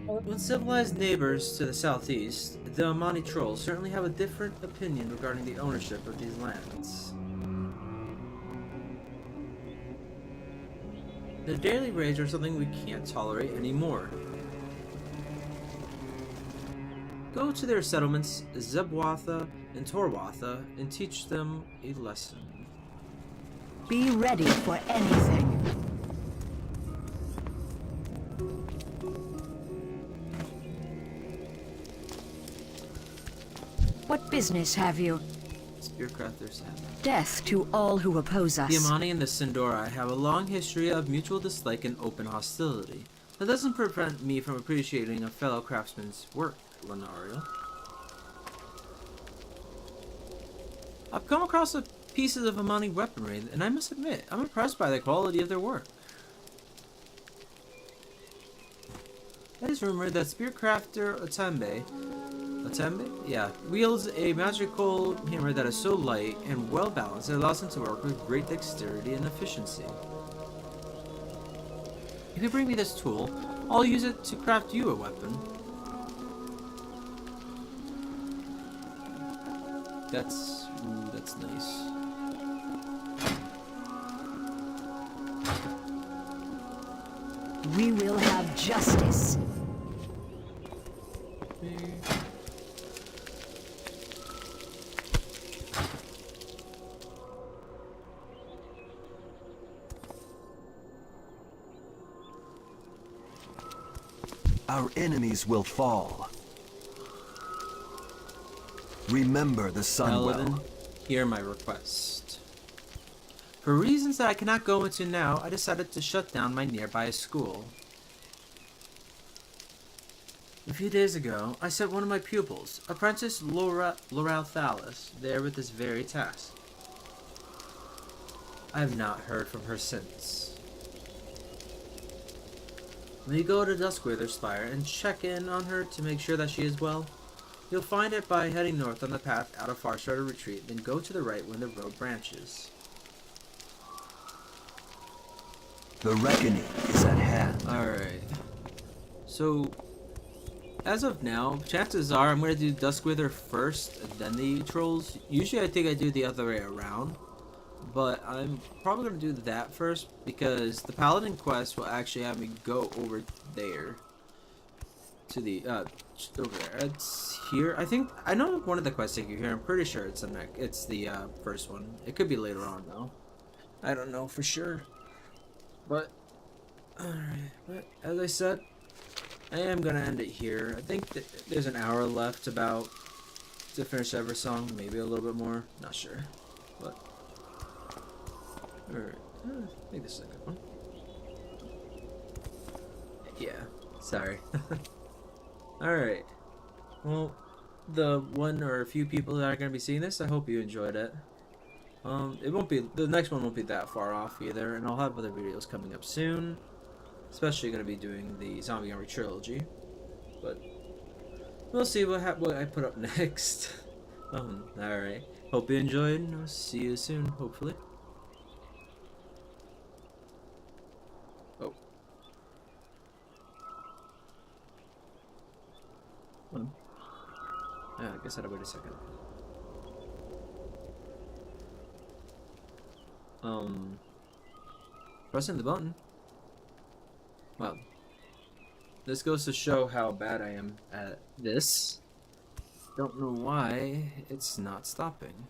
When civilized neighbors to the southeast, the Amani trolls certainly have a different opinion regarding the ownership of these lands. Their daily raids are something we can't tolerate anymore. Go to their settlements, Zebwatha and Torwatha, and teach them a lesson. Be ready for anything. What business have you? Spearcrafters have. Death to all who oppose us. The Amani and the Sindorai have a long history of mutual dislike and open hostility. That doesn't prevent me from appreciating a fellow craftsman's work, Launariel. I've come across pieces of Amani weaponry, and I must admit, I'm impressed by the quality of their work. It is rumored that Spearcrafter Otembe, yeah, wields a magical hammer that is so light and well balanced it allows him to work with great dexterity and efficiency. If you bring me this tool, I'll use it to craft you a weapon. That's nice. We will have justice. Our enemies will fall. Remember the sun Paladin, well. hear my request. For reasons that I cannot go into now, I decided to shut down my nearby school. A few days ago, I sent one of my pupils, Apprentice Laurel there with this very task. I have not heard from her since. Will you go to Duskwither's Spire and check in on her to make sure that she is well? You'll find it by heading north on the path out of Farstarter Retreat, then go to the right when the road branches. The reckoning is at hand. Alright. So, as of now, chances are I'm going to do Duskwither first, and then the Trolls. Usually I think I do the other way around, but I'm probably going to do that first, because the Paladin quest will actually have me go over there. To the, over there. It's here. I know one of the quests take you here. I'm pretty sure it's the first one. It could be later on, though. I don't know for sure. But, alright, but as I said, I am gonna end it here. I think there's an hour left about to finish Eversong, maybe a little bit more, not sure. But, alright, I think this is a good one. Yeah, sorry. Alright, well, the one or a few people that are gonna be seeing this, I hope you enjoyed it. It won't be, the next one won't be that far off either, and I'll have other videos coming up soon. Especially going to be doing the Zombie Army trilogy. But we'll see what I put up next. Alright. Hope you enjoyed, and I'll see you soon, hopefully. Oh. Yeah, I guess I had to wait a second. Pressing the button. Well, this goes to show how bad I am at this. Don't know why it's not stopping.